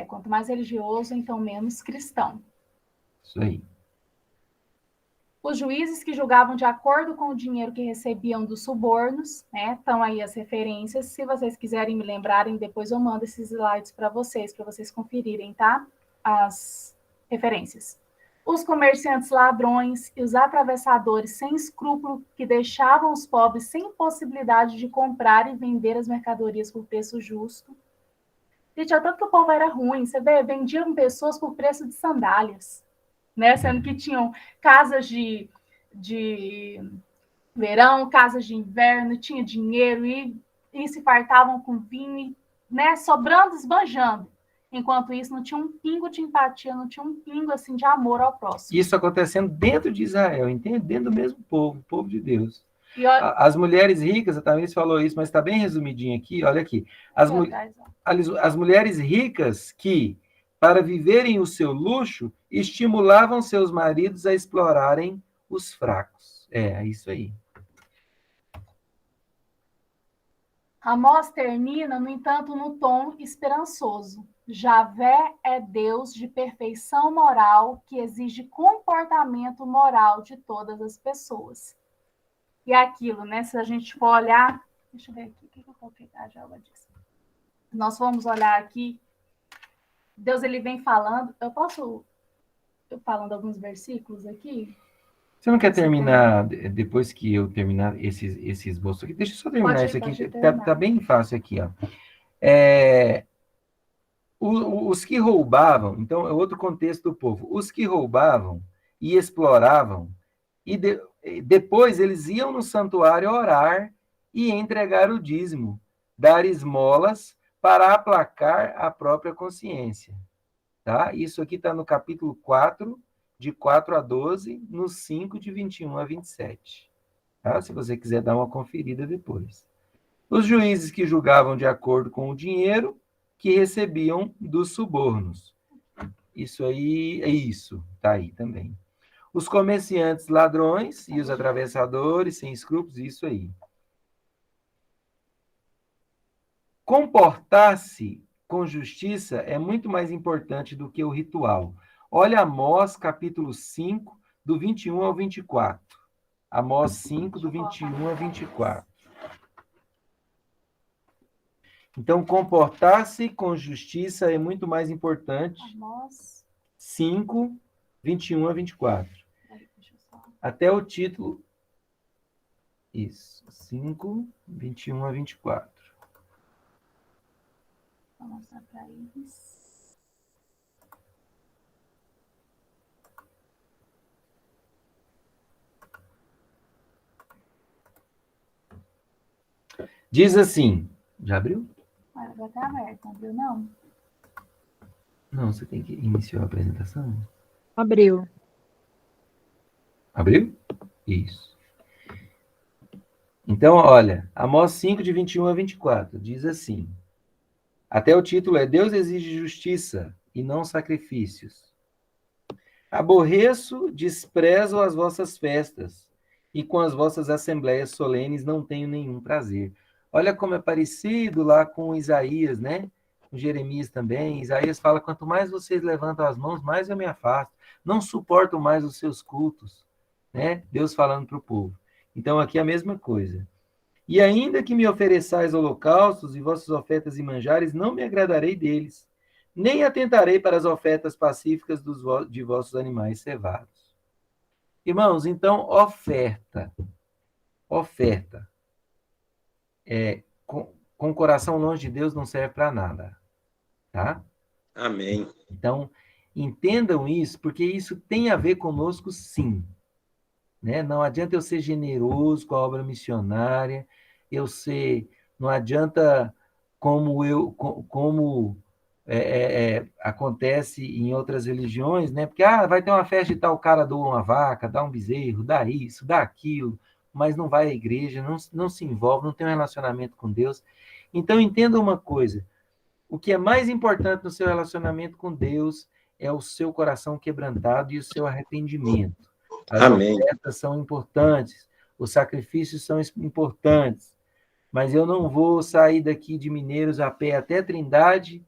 Quanto mais religioso, então menos cristão. Isso aí. Os juízes que julgavam de acordo com o dinheiro que recebiam dos subornos, né? Estão aí as referências. Se vocês quiserem me lembrarem, depois eu mando esses slides para vocês conferirem, tá? As referências. Os comerciantes ladrões e os atravessadores sem escrúpulo que deixavam os pobres sem possibilidade de comprar e vender as mercadorias por preço justo. Gente, é tanto que o povo era ruim. Você vê, vendiam pessoas por preço de sandálias, né? Sendo que tinham casas de verão, casas de inverno, tinha dinheiro e se fartavam com vinho, né? Sobrando, esbanjando. Enquanto isso, não tinha um pingo de empatia, não tinha um pingo assim de amor ao próximo. Isso acontecendo dentro de Israel, entende? Dentro do mesmo povo, o povo de Deus. As mulheres ricas, a Tamiris falou isso, mas está bem resumidinho aqui, olha aqui. As mulheres ricas que, para viverem o seu luxo, estimulavam seus maridos a explorarem os fracos. É isso aí. Amós termina, no entanto, no tom esperançoso. Javé é Deus de perfeição moral que exige comportamento moral de todas as pessoas. E é aquilo, né? Se a gente for olhar... Deixa eu ver aqui, o que eu coloquei a Joba disso. Nós vamos olhar aqui. Deus, ele vem falando... Eu posso falando alguns versículos aqui. Você não quer terminar, depois que eu terminar esse esboço aqui? Deixa eu só terminar isso aqui, pode tá terminar. bem fácil aqui, ó. Os que roubavam, então é outro contexto do povo, os que roubavam e exploravam, depois eles iam no santuário orar e entregar o dízimo, dar esmolas para aplacar a própria consciência. Tá? Isso aqui está no capítulo 4, de 4 a 12, no 5, de 21 a 27. Tá? Se você quiser dar uma conferida depois. Os juízes que julgavam de acordo com o dinheiro que recebiam dos subornos. Isso aí, tá aí também. Os comerciantes ladrões e os atravessadores sem escrúpulos, isso aí. Comportar-se com justiça é muito mais importante do que o ritual. Olha Amós, capítulo 5, do 21 ao 24. Amós 5, do 21 ao 24. Então, comportar-se com justiça é muito mais importante. Amós 5, 21 a 24. Até o título. Isso. 5, 21 a 24. Vou mostrar para eles. Diz assim. Já abriu? Já está aberto, não abriu não? Não, você tem que iniciar a apresentação. Abriu. Abriu? Isso. Então, olha, Amós 5, de 21 a 24, diz assim. Até o título é Deus exige justiça e não sacrifícios. Aborreço, desprezo as vossas festas, e com as vossas assembleias solenes não tenho nenhum prazer. Olha como é parecido lá com Isaías, né? Com Jeremias também. Isaías fala, quanto mais vocês levantam as mãos, mais eu me afasto. Não suporto mais os seus cultos. Né? Deus falando para o povo. Então, aqui é a mesma coisa. E ainda que me ofereçais holocaustos e vossas ofertas e manjares, não me agradarei deles, nem atentarei para as ofertas pacíficas de vossos animais cevados. Irmãos, então, oferta. Com o coração longe de Deus não serve para nada. Tá? Amém. Então, entendam isso, porque isso tem a ver conosco, sim. Né? Não adianta eu ser generoso com a obra missionária, não adianta como acontece em outras religiões, né? Porque vai ter uma festa e tal, o cara doa uma vaca, dá um bezerro, dá isso, dá aquilo, mas não vai à igreja, não se envolve, não tem um relacionamento com Deus. Então, entenda uma coisa, o que é mais importante no seu relacionamento com Deus é o seu coração quebrantado e o seu arrependimento. As ofertas são importantes, os sacrifícios são importantes, mas eu não vou sair daqui de Mineiros a pé até Trindade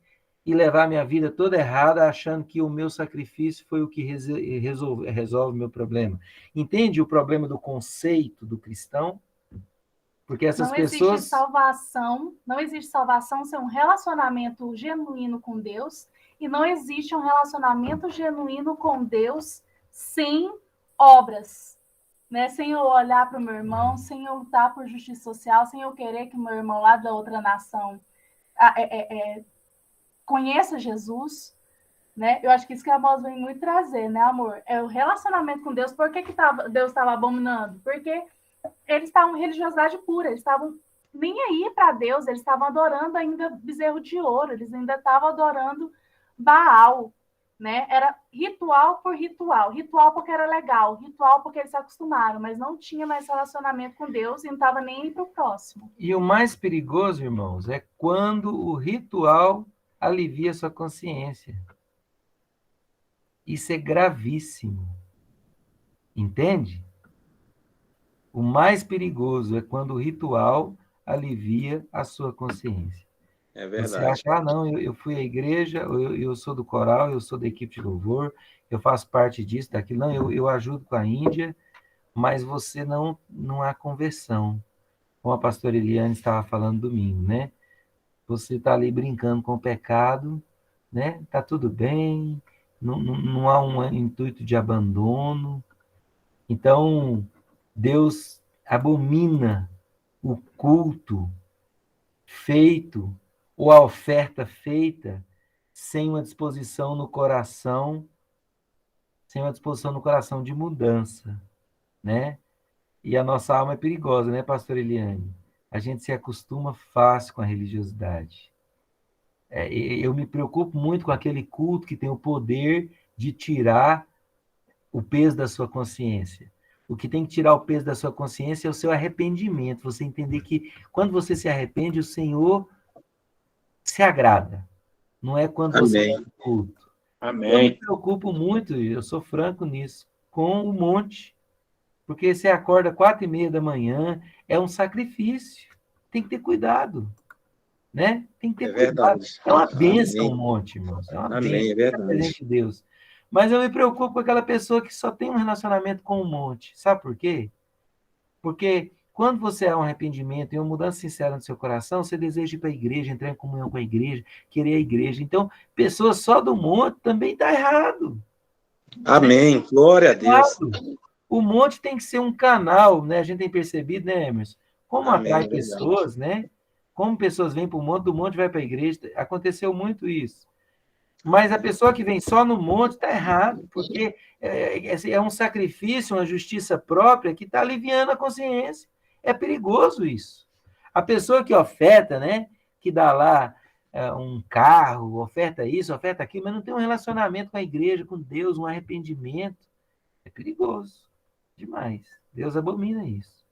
e levar minha vida toda errada, achando que o meu sacrifício foi o que resolve o meu problema. Entende o problema do conceito do cristão? Porque essas pessoas... Não existe salvação sem um relacionamento genuíno com Deus, e não existe um relacionamento genuíno com Deus sem obras, né? Sem eu olhar para o meu irmão, sem eu lutar por justiça social, sem eu querer que meu irmão lá da outra nação conheça Jesus, né? Eu acho que isso que a Amós vem muito trazer, né, amor? É o relacionamento com Deus. Por que Deus estava abominando? Porque eles estavam em religiosidade pura, eles estavam nem aí para Deus, eles estavam adorando ainda bezerro de ouro, eles ainda estavam adorando Baal, né? Era ritual por ritual porque era legal, ritual porque eles se acostumaram, mas não tinha mais relacionamento com Deus e não estava nem indo para o próximo. E o mais perigoso, irmãos, é quando o ritual alivia sua consciência. Isso é gravíssimo. Entende? O mais perigoso é quando o ritual alivia a sua consciência. É verdade. Você acha, não, eu fui à igreja, eu sou do coral, eu sou da equipe de louvor, eu faço parte disso, daquilo. Não, eu ajudo com a Índia, mas você não há conversão. Como a pastora Eliane estava falando domingo, né? Você está ali brincando com o pecado, né? Tá tudo bem, não há um intuito de abandono. Então, Deus abomina o culto feito ou a oferta feita sem uma disposição no coração, de mudança, né? E a nossa alma é perigosa, né, pastor Eliane? A gente se acostuma fácil com a religiosidade. Eu me preocupo muito com aquele culto que tem o poder de tirar o peso da sua consciência. O que tem que tirar o peso da sua consciência é o seu arrependimento. Você entender que quando você se arrepende, o Senhor se agrada. Não é quando você Amém. faz o culto. Eu me Amém. preocupo muito, eu sou franco nisso, com o monte. Porque você acorda 4h30 da manhã, é um sacrifício. Tem que ter cuidado. Né? Tem que ter cuidado. verdade. É uma bênção Amém. um monte, irmãos. É uma Amém, bênção. é verdade. Presente de Deus. Mas eu me preocupo com aquela pessoa que só tem um relacionamento com o monte. Sabe por quê? Porque quando você há um arrependimento e uma mudança sincera no seu coração, você deseja ir para a igreja, entrar em comunhão com a igreja, querer a igreja. Então, pessoa só do monte também está errado. Amém. Glória a Deus. O monte tem que ser um canal, né? A gente tem percebido, né, Emerson? Como Amém, atrai é verdade. pessoas, né? Como pessoas vêm para o monte, do monte vai para a igreja. Aconteceu muito isso. Mas a pessoa que vem só no monte está errado, porque é um sacrifício, uma justiça própria que está aliviando a consciência. É perigoso isso. A pessoa que oferta, né? Que dá lá um carro, oferta isso, oferta aquilo, mas não tem um relacionamento com a igreja, com Deus, um arrependimento. É perigoso. Demais. Deus abomina isso.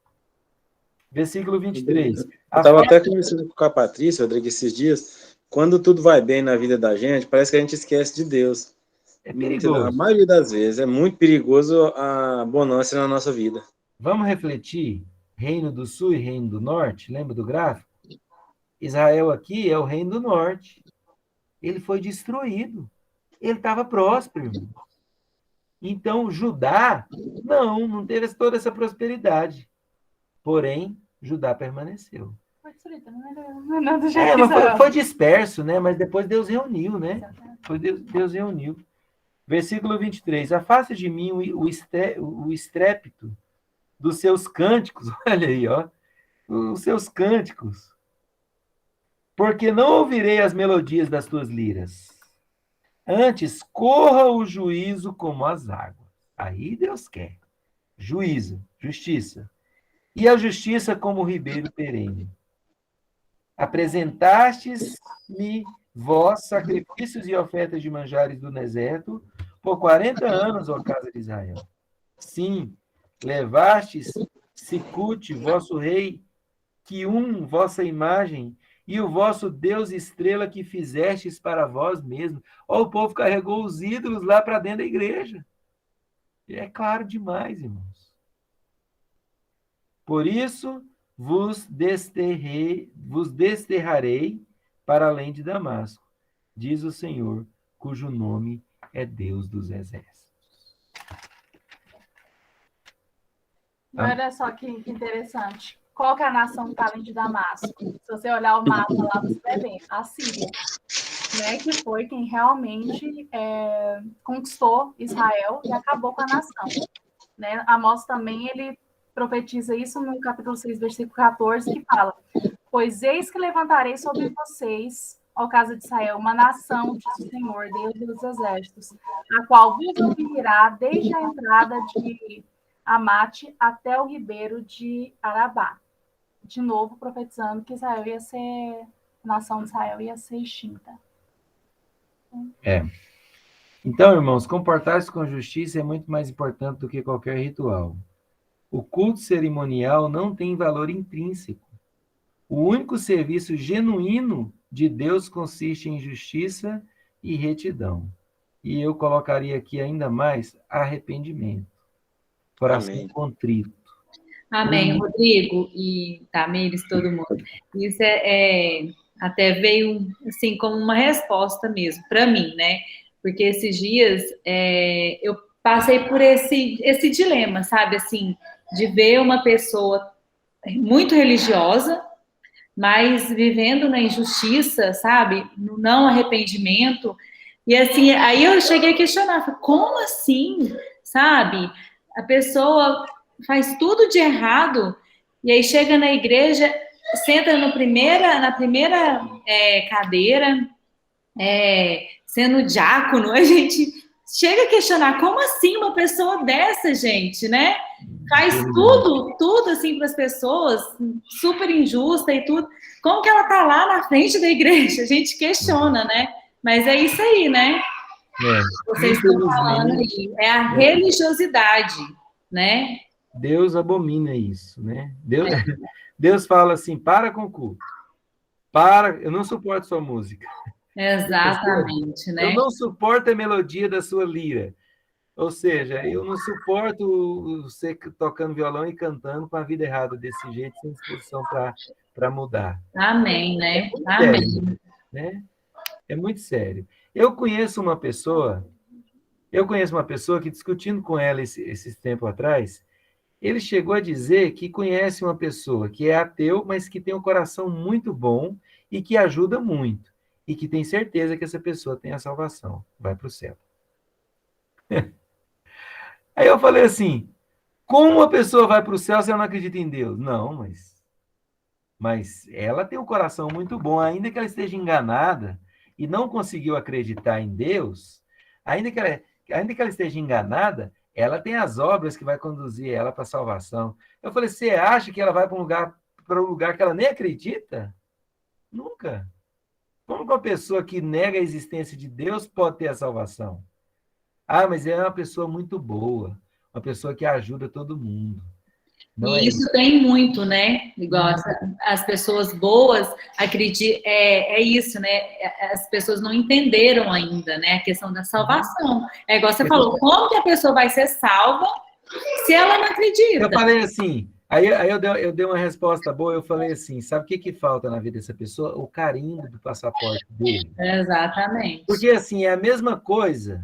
Versículo 23. Eu estava até conversando com a Patrícia, Rodrigo, esses dias. Quando tudo vai bem na vida da gente, parece que a gente esquece de Deus. É A perigoso. maioria das vezes é muito perigoso a bonança na nossa vida. Vamos refletir? Reino do Sul e Reino do Norte, lembra do gráfico? Israel aqui é o Reino do Norte. Ele foi destruído. Ele estava próspero, irmão. Então, Judá, não teve toda essa prosperidade. Porém, Judá permaneceu. Foi destruído, não é nada do jeito que Mas Israel. foi disperso, né? Mas depois Deus reuniu, né? Deus reuniu. Versículo 23. Afasta de mim o estrépito dos seus cânticos. Olha aí, ó. Os seus cânticos. Porque não ouvirei as melodias das tuas liras. Antes, corra o juízo como as águas. Aí Deus quer. Juízo, justiça. E a justiça como o ribeiro perene. Apresentastes-me vós sacrifícios e ofertas de manjares do deserto por 40 anos, ó casa de Israel. Sim, levastes Sicute, vosso rei, Quium, vossa imagem, e o vosso Deus estrela que fizestes para vós mesmos. Ó, o povo carregou os ídolos lá para dentro da igreja. E é claro demais, irmãos. Por isso vos desterrarei para além de Damasco, diz o Senhor, cujo nome é Deus dos exércitos. Olha só que interessante. Qual que é a nação que está além de Damasco? Se você olhar o mapa lá, você vai ver. A Síria, né, que foi quem realmente conquistou Israel e acabou com a nação. Né? Amós também, ele profetiza isso no capítulo 6, versículo 14, que fala: pois eis que levantarei sobre vocês, ó casa de Israel, uma nação, diz o Senhor, Deus dos exércitos, a qual vos oprimirá desde a entrada de Amate até o ribeiro de Arabá. De novo, profetizando que Israel ia ser, a nação de Israel ia ser extinta. Então, irmãos, comportar-se com justiça é muito mais importante do que qualquer ritual. O culto cerimonial não tem valor intrínseco. O único serviço genuíno de Deus consiste em justiça e retidão. E eu colocaria aqui ainda mais arrependimento. Coração Amém. contrito. Amém, Rodrigo e Tamires, todo mundo. Isso até veio assim como uma resposta mesmo para mim, né? Porque esses dias eu passei por esse dilema, sabe? Assim, de ver uma pessoa muito religiosa, mas vivendo na injustiça, sabe? No não arrependimento. E assim, aí eu cheguei a questionar, falei, como assim, sabe? A pessoa faz tudo de errado e aí chega na igreja, senta na primeira cadeira, sendo diácono, a gente chega a questionar, como assim uma pessoa dessa, gente, né? Faz tudo assim para as pessoas, super injusta e tudo. Como que ela tá lá na frente da igreja? A gente questiona, né? Mas é isso aí, né? Vocês estão falando aí. É a religiosidade, né? Deus abomina isso, né? Deus fala assim, para com o culto. Eu não suporto sua música. Exatamente, né? Eu não suporto a melodia da sua lira. Ou seja, eu não suporto você tocando violão e cantando com a vida errada desse jeito, sem disposição para mudar. Amém, né? Sério, Amém. né? É muito sério. Eu conheço uma pessoa que, discutindo com ela esse tempo atrás, ele chegou a dizer que conhece uma pessoa que é ateu, mas que tem um coração muito bom e que ajuda muito, e que tem certeza que essa pessoa tem a salvação, vai para o céu. Aí eu falei assim, como uma pessoa vai para o céu se ela não acredita em Deus? Não, mas ela tem um coração muito bom, ainda que ela esteja enganada e não conseguiu acreditar em Deus, ainda que ela esteja enganada, ela tem as obras que vai conduzir ela para a salvação. Eu falei, você acha que ela vai para um lugar que ela nem acredita? Nunca. Como que uma pessoa que nega a existência de Deus pode ter a salvação? Ah, mas ela é uma pessoa muito boa, uma pessoa que ajuda todo mundo. Não E é isso tem muito, né? Igual as pessoas boas acreditam, é isso, né? As pessoas não entenderam ainda, né? A questão da salvação. É igual você falou, como que a pessoa vai ser salva se ela não acredita? Eu falei assim, aí eu dei uma resposta boa, eu falei assim, sabe o que falta na vida dessa pessoa? O carimbo do passaporte dele. Exatamente. Porque, assim, é a mesma coisa.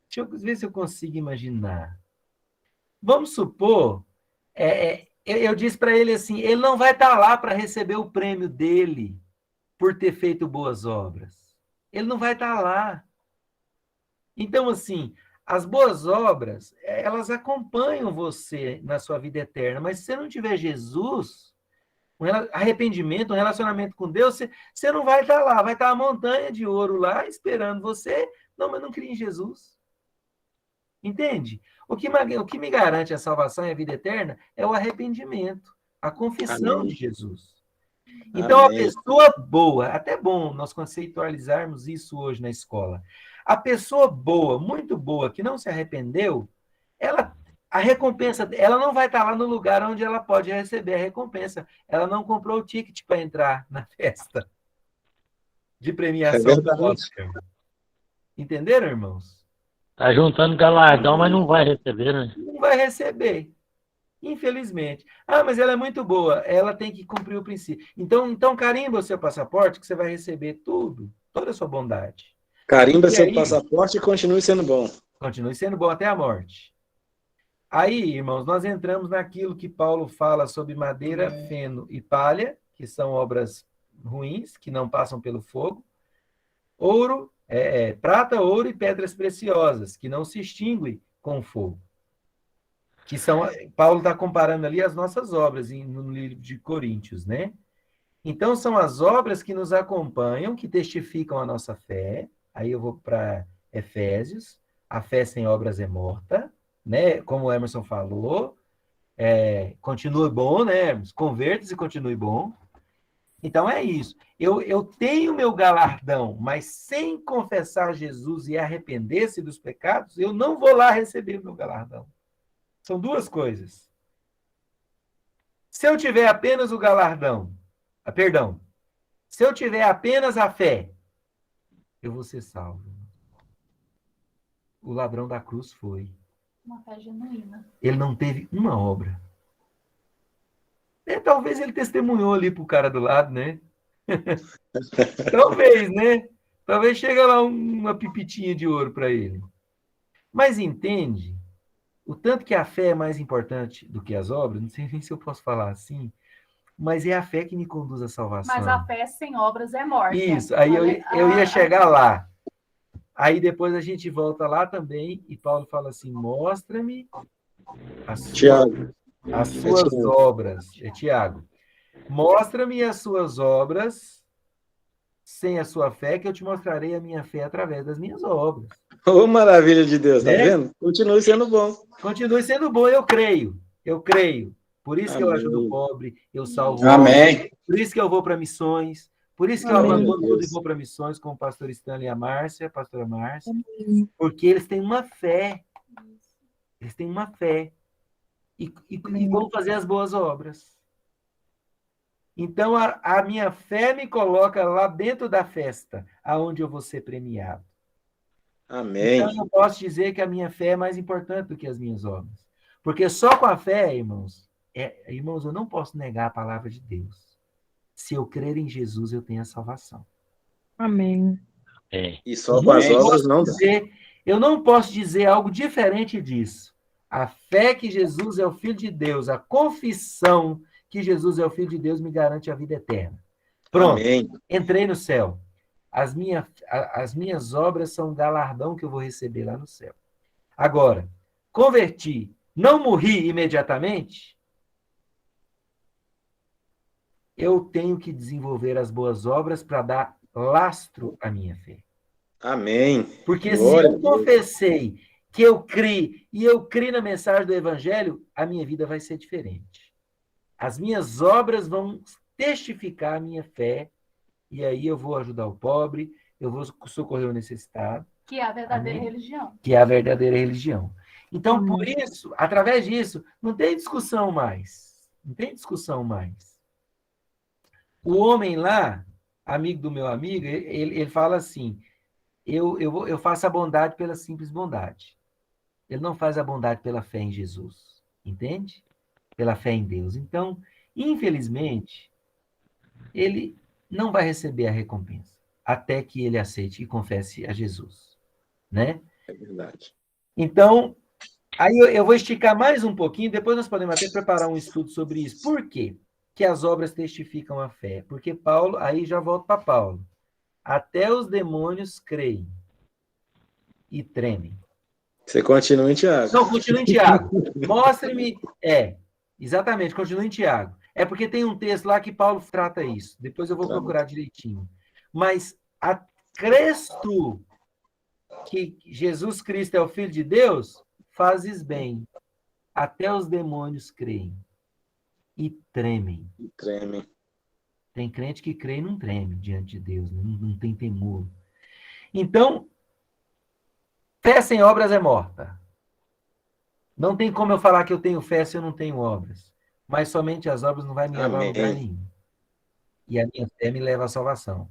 Deixa eu ver se eu consigo imaginar. Vamos supor, eu disse para ele assim, ele não vai estar lá para receber o prêmio dele por ter feito boas obras. Ele não vai estar lá. Então, assim, as boas obras, elas acompanham você na sua vida eterna, mas se você não tiver Jesus, arrependimento, um relacionamento com Deus, você não vai estar lá, vai estar a montanha de ouro lá esperando você, não, mas não cria em Jesus. Entende? O que me garante a salvação e a vida eterna é o arrependimento, a confissão Amém. de Jesus. Então, Amém. a pessoa boa, até bom nós conceitualizarmos isso hoje na escola. A pessoa boa, muito boa, que não se arrependeu, a recompensa, ela não vai estar lá no lugar onde ela pode receber a recompensa. Ela não comprou o ticket para entrar na festa de premiação do Oscar. Entenderam, irmãos? Tá juntando galardão, mas não vai receber, né? Não vai receber. Infelizmente. Ah, mas ela é muito boa. Ela tem que cumprir o princípio. Então carimba o seu passaporte que você vai receber tudo, toda a sua bondade. Carimba seu passaporte e continue sendo bom. Continue sendo bom até a morte. Aí, irmãos, nós entramos naquilo que Paulo fala sobre madeira, feno e palha, que são obras ruins, que não passam pelo fogo. Ouro, prata, ouro e pedras preciosas, que não se extinguem com o fogo. Que são, Paulo está comparando ali as nossas obras no livro de Coríntios, né? Então, são as obras que nos acompanham, que testificam a nossa fé. Aí eu vou para Efésios. A fé sem obras é morta, né? Como o Emerson falou. Continue bom, né, Emerson? Converta-se e continue bom. Então, é isso. Eu tenho meu galardão, mas sem confessar Jesus e arrepender-se dos pecados, eu não vou lá receber o meu galardão. São duas coisas. Se eu tiver apenas o galardão, se eu tiver apenas a fé, eu vou ser salvo. O ladrão da cruz foi. Uma fé genuína. Ele não teve uma obra. Talvez ele testemunhou ali pro cara do lado, né? Talvez, né? Talvez chega lá uma pipitinha de ouro para ele. Mas entende? O tanto que a fé é mais importante do que as obras, não sei nem se eu posso falar assim, mas é a fé que me conduz à salvação. Mas a fé sem obras é morta. Isso, aí eu ia chegar lá. Aí depois a gente volta lá também, e Paulo fala assim, mostra-me Tiago. as suas Tiago. obras. É Tiago. Mostra-me as suas obras sem a sua fé, que eu te mostrarei a minha fé através das minhas obras. Ô, maravilha de Deus, tá Né? vendo? Continue sendo bom. Continue sendo bom, eu creio. Eu creio. Por isso que eu ajudo o Amém. pobre, eu salvo o Amém. por isso que eu vou para missões, por isso que eu Amém. abandono tudo e Deus. vou para missões com o pastor Stanley e a Márcia, a pastora Márcia, Amém. porque eles têm uma fé. Eles têm uma fé. E vão fazer as boas obras. Então, a minha fé me coloca lá dentro da festa, aonde eu vou ser premiado. Amém. Então, eu não posso dizer que a minha fé é mais importante do que as minhas obras. Porque só com a fé, irmãos, irmãos, eu não posso negar a palavra de Deus. Se eu crer em Jesus, eu tenho a salvação. Amém. É. E só com as Amém. obras não dá. Eu não posso dizer algo diferente disso. A fé que Jesus é o Filho de Deus, a confissão que Jesus é o Filho de Deus me garante a vida eterna. Pronto, Amém. entrei no céu. As minhas obras são um galardão que eu vou receber lá no céu. Agora, converti, não morri imediatamente, eu tenho que desenvolver as boas obras para dar lastro à minha fé. Amém. Porque Glória se a eu Deus. confessei que eu criei e eu criei na mensagem do Evangelho, a minha vida vai ser diferente. As minhas obras vão testificar a minha fé, e aí eu vou ajudar o pobre, eu vou socorrer o necessitado, Que é a verdadeira Amém. religião. que é a verdadeira religião. Então, Amém. por isso, através disso, não tem discussão mais. Não tem discussão mais. O homem lá, amigo do meu amigo, ele fala assim, eu faço a bondade pela simples bondade. Ele não faz a bondade pela fé em Jesus. Entende? Pela fé em Deus. Então, infelizmente, ele não vai receber a recompensa até que ele aceite e confesse a Jesus, né? É verdade. Então, aí eu vou esticar mais um pouquinho, depois nós podemos até preparar um estudo sobre isso. Por quê que as obras testificam a fé? Porque Paulo, aí já volto para Paulo. Até os demônios creem e tremem. Você continua em Tiago. Não, continua em Tiago. Mostre-me. Exatamente, continua em Tiago. É porque tem um texto lá que Paulo trata isso. Depois eu vou procurar direitinho. Mas crês tu que Jesus Cristo é o Filho de Deus? Fazes bem. Até os demônios creem e tremem. Treme. Tem crente que crê e não treme diante de Deus, não tem temor. Então, fé sem obras é morta. Não tem como eu falar que eu tenho fé se eu não tenho obras. Mas somente as obras não vai me levar a lugar Amém. nenhum. E a minha fé me leva à salvação.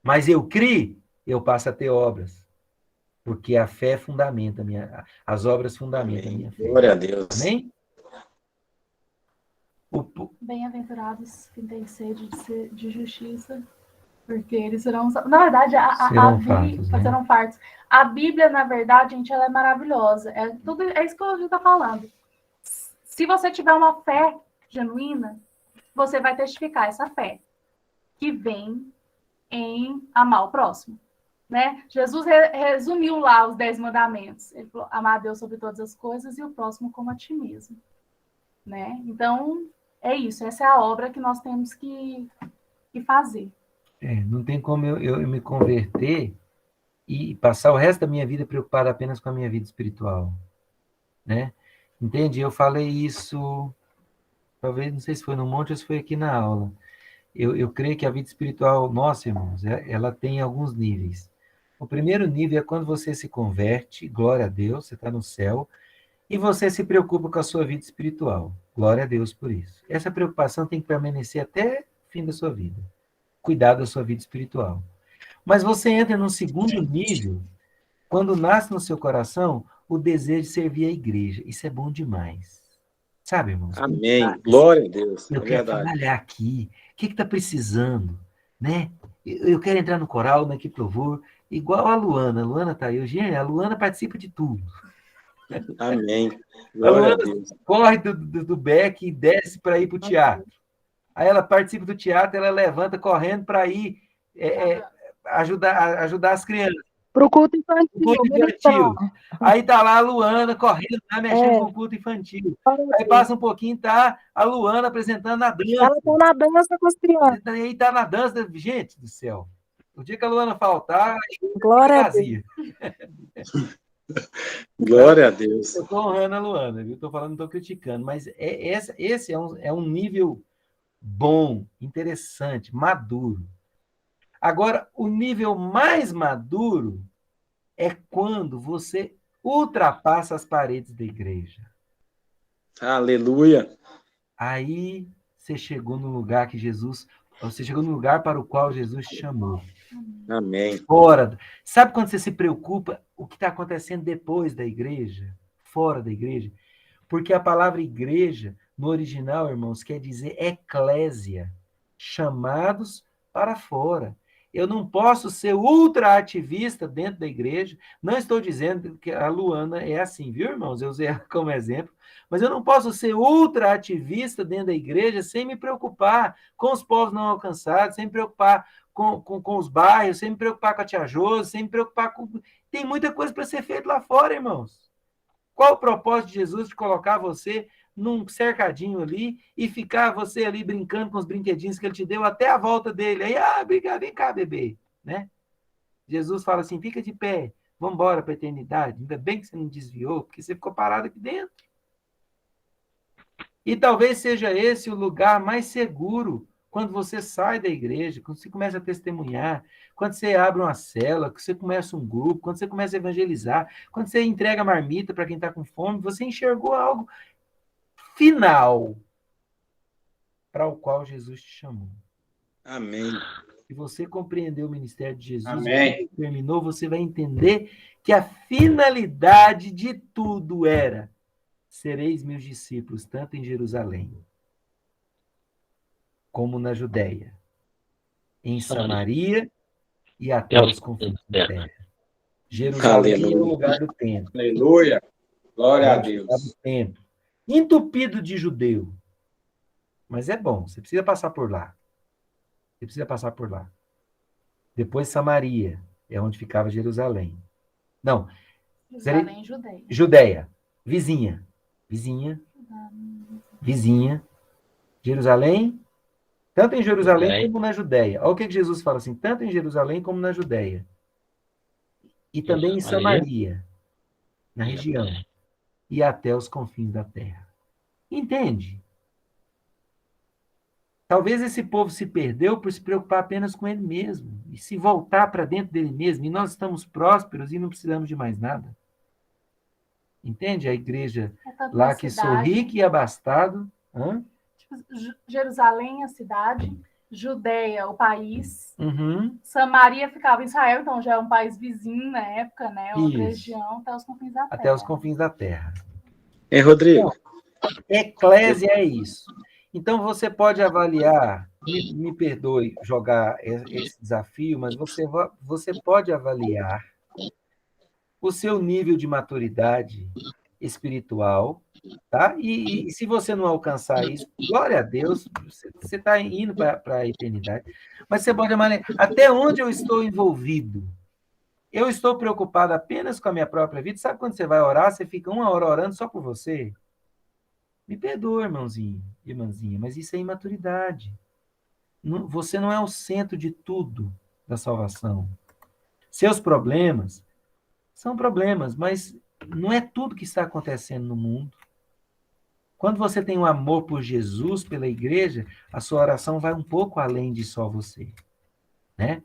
Mas eu criei, eu passo a ter obras. Porque a fé fundamenta, as obras fundamentam a minha fé. Glória a Deus. Amém? Bem-aventurados que têm sede de justiça, porque eles serão... Na verdade, Serão fartos, né? serão fartos. A Bíblia, na verdade, gente, ela é maravilhosa. É isso que a gente está falando. Se você tiver uma fé genuína, você vai testificar essa fé que vem em amar o próximo. Né? Jesus resumiu lá os 10 mandamentos. Ele falou, amar a Deus sobre todas as coisas e o próximo como a ti mesmo. Né? Então, é isso. Essa é a obra que nós temos que fazer. Não tem como eu me converter e passar o resto da minha vida preocupado apenas com a minha vida espiritual. Né? Entende? Eu falei isso, talvez, não sei se foi no monte ou se foi aqui na aula. Eu creio que a vida espiritual, nossa, irmãos, ela tem alguns níveis. O primeiro nível é quando você se converte, glória a Deus, você está no céu, e você se preocupa com a sua vida espiritual. Glória a Deus por isso. Essa preocupação tem que permanecer até o fim da sua vida. Cuidar da sua vida espiritual. Mas você entra num segundo nível, quando nasce no seu coração o desejo de servir a igreja. Isso é bom demais. Sabe, irmãos? Amém. Glória a Deus. Eu É quero verdade. trabalhar aqui. O que está precisando? Né? Eu quero entrar no coral, na equipe louvor, igual a Luana. A Luana está aí. A Luana participa de tudo. Amém. A Glória a Luana Deus. corre do back e desce para ir para o teatro. Aí ela participa do teatro, ela levanta correndo para ir ajudar as crianças. Pro culto infantil. Culto infantil. Aí tá lá a Luana correndo, tá mexendo com o culto infantil. Aí passa um pouquinho, tá a Luana apresentando a dança. Ela tá na dança com as crianças. Aí tá na dança, gente do céu. O dia que a Luana faltar, Glória a Deus. vazia. Glória a Deus. Eu tô honrando a Luana, viu? Tô falando, não tô criticando, mas esse é um nível bom, interessante, maduro. Agora, o nível mais maduro é quando você ultrapassa as paredes da igreja. Aleluia. Aí você chegou no lugar que Jesus... Você chegou no lugar para o qual Jesus te chamou. Amém. Fora. Sabe quando você se preocupa o que está acontecendo depois da igreja? Fora da igreja? Porque a palavra igreja, no original, irmãos, quer dizer eclésia. Chamados para fora. Eu não posso ser ultra ativista dentro da igreja. Não estou dizendo que a Luana é assim, viu, irmãos? Eu usei ela como exemplo. Mas eu não posso ser ultra ativista dentro da igreja sem me preocupar com os povos não alcançados, sem me preocupar com os bairros, sem me preocupar com a Tia Josi, sem me preocupar com... Tem muita coisa para ser feita lá fora, irmãos. Qual o propósito de Jesus de colocar você num cercadinho ali e ficar você ali brincando com os brinquedinhos que ele te deu até a volta dele? Aí, vem cá, bebê, né? Jesus fala assim, fica de pé, vamos embora para a eternidade. Ainda bem que você não desviou, porque você ficou parado aqui dentro. E talvez seja esse o lugar mais seguro quando você sai da igreja, quando você começa a testemunhar, quando você abre uma cela, quando você começa um grupo, quando você começa a evangelizar, quando você entrega marmita para quem está com fome, você enxergou algo final para o qual Jesus te chamou. Amém. Se você compreendeu o ministério de Jesus, Amém. e terminou, você vai entender que a finalidade de tudo era: sereis meus discípulos, tanto em Jerusalém, como na Judéia, em Samaria e até os confins da terra. Jerusalém é o lugar do templo. Aleluia. Glória a Deus. Do templo. Entupido de judeu. Mas é bom, você precisa passar por lá. Você precisa passar por lá. Depois Samaria, é onde ficava Jerusalém. Não. Jerusalém, Judeia. Judéia. Vizinha. Jerusalém, tanto em Jerusalém como na Judéia. Olha o que Jesus fala assim, tanto em Jerusalém como na Judéia. E também em Samaria, na região. E até os confins da terra. Entende? Talvez esse povo se perdeu por se preocupar apenas com ele mesmo. E se voltar para dentro dele mesmo. E nós estamos prósperos e não precisamos de mais nada. Entende? A igreja lá que sou rico e abastado. Tipo, Jerusalém, a cidade. Judéia, o país. Uhum. Samaria ficava em Israel, então já é um país vizinho na época, né? Outra Isso. região, até os confins da terra. Até os confins da terra. Rodrigo? Eclésia é isso. Então, você pode avaliar, me perdoe jogar esse desafio, mas você pode avaliar o seu nível de maturidade espiritual, tá? E se você não alcançar isso, glória a Deus, você está indo para a eternidade. Mas você pode avaliar até onde eu estou envolvido. Eu estou preocupado apenas com a minha própria vida. Sabe quando você vai orar, você fica 1 hora orando só por você? Me perdoa, irmãozinho, irmãzinha, mas isso é imaturidade. Você não é o centro de tudo da salvação. Seus problemas são problemas, mas não é tudo que está acontecendo no mundo. Quando você tem um amor por Jesus, pela igreja, a sua oração vai um pouco além de só você, né?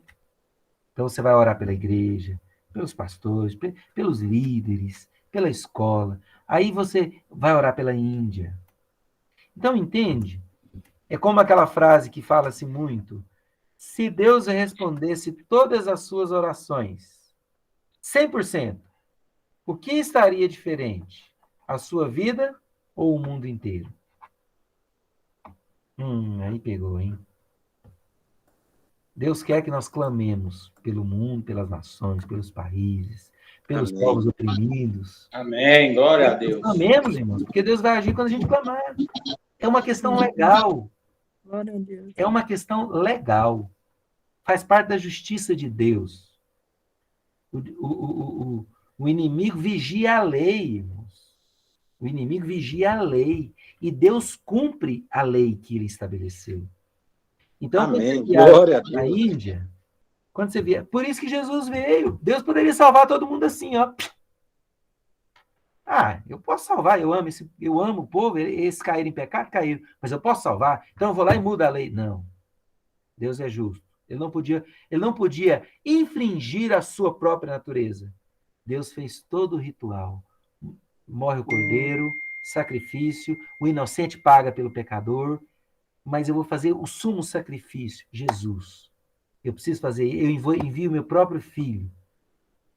Então você vai orar pela igreja, pelos pastores, pelos líderes, pela escola. Aí você vai orar pela Índia. Então, entende? É como aquela frase que fala-se muito. Se Deus respondesse todas as suas orações, 100%, o que estaria diferente? A sua vida ou o mundo inteiro? Aí pegou, hein? Deus quer que nós clamemos pelo mundo, pelas nações, pelos países, pelos povos oprimidos. Amém, glória a Deus. Clamemos, irmãos, porque Deus vai agir quando a gente clamar. É uma questão legal. Glória a Deus. É uma questão legal. Faz parte da justiça de Deus. O inimigo vigia a lei, irmãos. O inimigo vigia a lei. E Deus cumpre a lei que ele estabeleceu. Então, Amém. quando você viaja Glória a na Deus. Índia, quando você via, por isso que Jesus veio. Deus poderia salvar todo mundo assim, ó. Ah, eu posso salvar, eu amo o povo, eles caíram em pecado, caíram, mas eu posso salvar, então eu vou lá e mudo a lei. Não, Deus é justo. Ele não podia infringir a sua própria natureza. Deus fez todo o ritual. Morre o cordeiro, sacrifício, o inocente paga pelo pecador, mas eu vou fazer o sumo sacrifício, Jesus. Eu preciso fazer, eu envio meu próprio filho.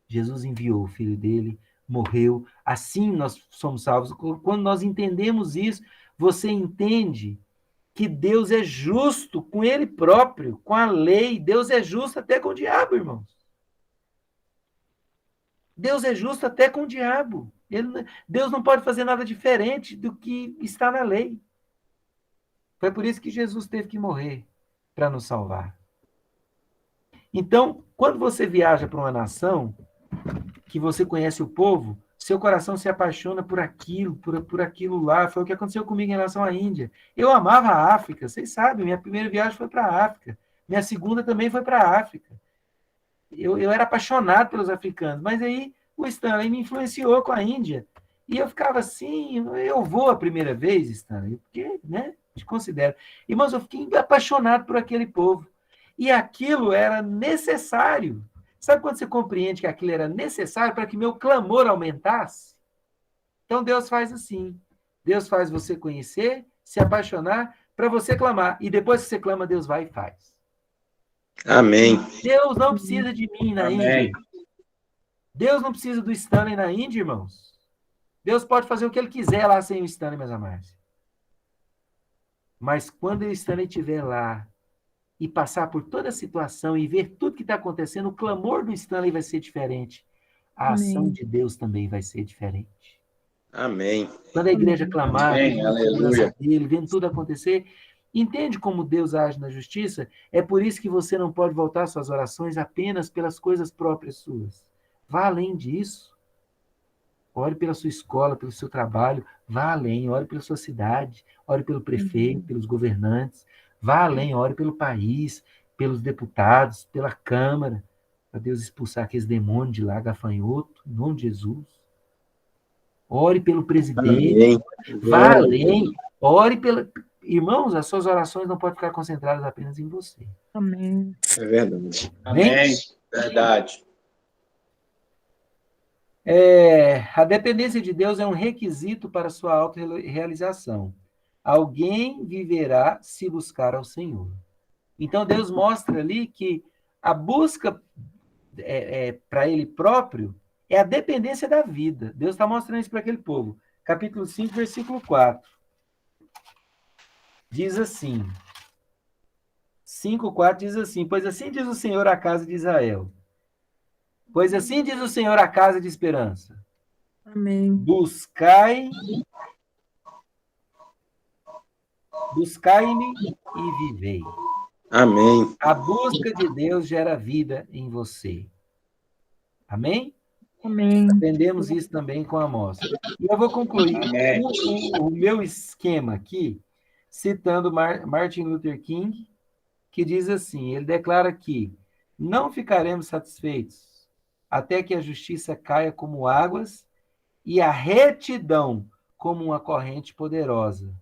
Jesus enviou o filho dele, morreu, assim nós somos salvos. Quando nós entendemos isso, você entende que Deus é justo com ele próprio, com a lei. Deus é justo até com o diabo, irmãos. Deus é justo até com o diabo. Deus não pode fazer nada diferente do que está na lei. Foi por isso que Jesus teve que morrer, para nos salvar. Então, quando você viaja para uma nação, que você conhece o povo, seu coração se apaixona por aquilo, por aquilo lá. Foi o que aconteceu comigo em relação à Índia. Eu amava a África, vocês sabem, minha primeira viagem foi para a África. Minha segunda também foi para a África. Eu era apaixonado pelos africanos, mas aí o Stanley me influenciou com a Índia. E eu ficava assim, eu vou a primeira vez, Stanley, porque, né, te considero. Irmãos, eu fiquei apaixonado por aquele povo. E aquilo era necessário. Sabe quando você compreende que aquilo era necessário para que meu clamor aumentasse? Então Deus faz assim. Deus faz você conhecer, se apaixonar, para você clamar. E depois que você clama, Deus vai e faz. Amém. Deus não precisa de mim na Amém. Índia. Deus não precisa do Stanley na Índia, irmãos. Deus pode fazer o que ele quiser lá sem o Stanley, meus amados. Mas quando o Stanley estiver lá e passar por toda a situação e ver tudo que está acontecendo, o clamor do Stanley vai ser diferente. A ação de Deus também vai ser diferente. Amém. Quando a igreja clamar, Amém. pedindo a Aleluia. segurança dele, vendo tudo acontecer, entende como Deus age na justiça? É por isso que você não pode voltar suas orações apenas pelas coisas próprias suas. Vá além disso. Ore pela sua escola, pelo seu trabalho, vá além, ore pela sua cidade, ore pelo prefeito, pelos governantes, vá além, ore pelo país, pelos deputados, pela Câmara, para Deus expulsar aqueles demônios de lá, gafanhoto, em nome de Jesus. Ore pelo presidente, Amém. vá além, ore pela... Irmãos, as suas orações não podem ficar concentradas apenas em você. Amém. É verdade. Amém. Verdade. A dependência de Deus é um requisito para a sua autorrealização. Alguém viverá se buscar ao Senhor. Então, Deus mostra ali que a busca para Ele próprio é a dependência da vida. Deus está mostrando isso para aquele povo. Capítulo 5, versículo 4. Diz assim, 5:4 diz assim, pois assim diz o Senhor à casa de Israel. Pois assim diz o Senhor à casa de esperança. Amém. Buscai-me e vivei. Amém. A busca de Deus gera vida em você. Amém? Amém. Aprendemos isso também com Amós. E eu vou concluir o meu esquema aqui, citando Martin Luther King, que diz assim, ele declara que não ficaremos satisfeitos até que a justiça caia como águas e a retidão como uma corrente poderosa.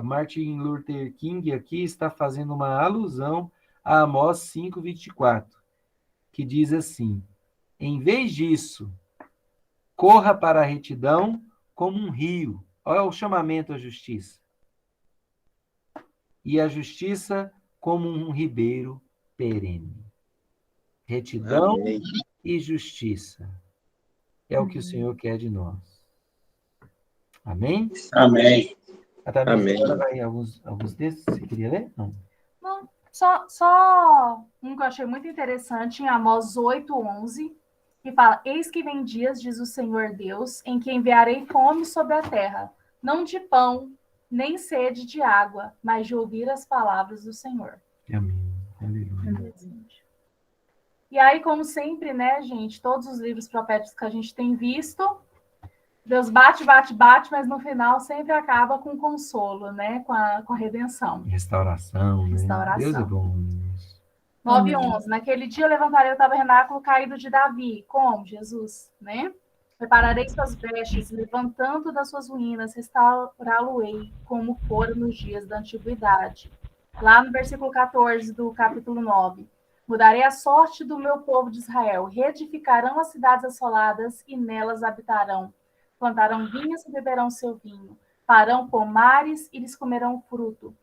Martin Luther King aqui está fazendo uma alusão a Amós 5:24, que diz assim, em vez disso, corra para a retidão como um rio. Olha o chamamento à justiça. E a justiça como um ribeiro perene. Retidão Amém. e justiça. É o que o Senhor quer de nós. Amém? Amém. Amém. Agora vai alguns textos. Você queria ler? Não. Não, só um que eu achei muito interessante, em Amós 8:11, que fala, eis que vem dias, diz o Senhor Deus, em que enviarei fome sobre a terra, não de pão, nem sede de água, mas de ouvir as palavras do Senhor. Amém. Aleluia. E aí, como sempre, né, gente, todos os livros proféticos que a gente tem visto, Deus bate, bate, bate, mas no final sempre acaba com consolo, né, com a redenção. Restauração, né? Restauração. Deus é bom. 9 e 11. Naquele dia eu levantarei o tabernáculo caído de Davi. Como? Jesus, né? Prepararei suas vestes, levantando das suas ruínas, restaurá-lo-ei, como fora nos dias da antiguidade. Lá no versículo 14 do capítulo 9. Mudarei a sorte do meu povo de Israel. Reedificarão as cidades assoladas e nelas habitarão. Plantarão vinhas e beberão seu vinho. Farão pomares e lhes comerão fruto.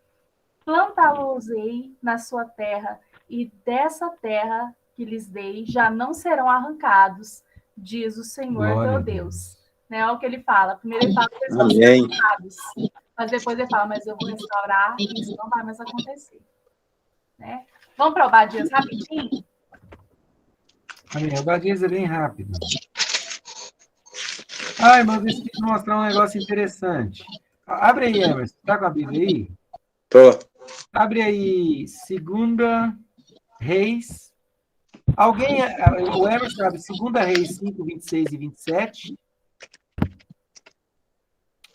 Plantá-los-ei na sua terra, e dessa terra que lhes dei já não serão arrancados, diz o Senhor Glória a teu Deus. Né, é o que ele fala. Primeiro ele fala que eles vão ser Amém. arrancados, mas depois ele fala, mas eu vou restaurar e isso não vai mais acontecer. Né? Vamos para Obadias rapidinho? Amém. Obadias é bem rápido. Ai, mas eu esqueci de mostrar um negócio interessante. Abre aí, Emerson. Tá com a Bíblia aí? Tô. Abre aí, 2 Reis. Alguém, o Emerson sabe, 2 Reis 5, 26 e 27.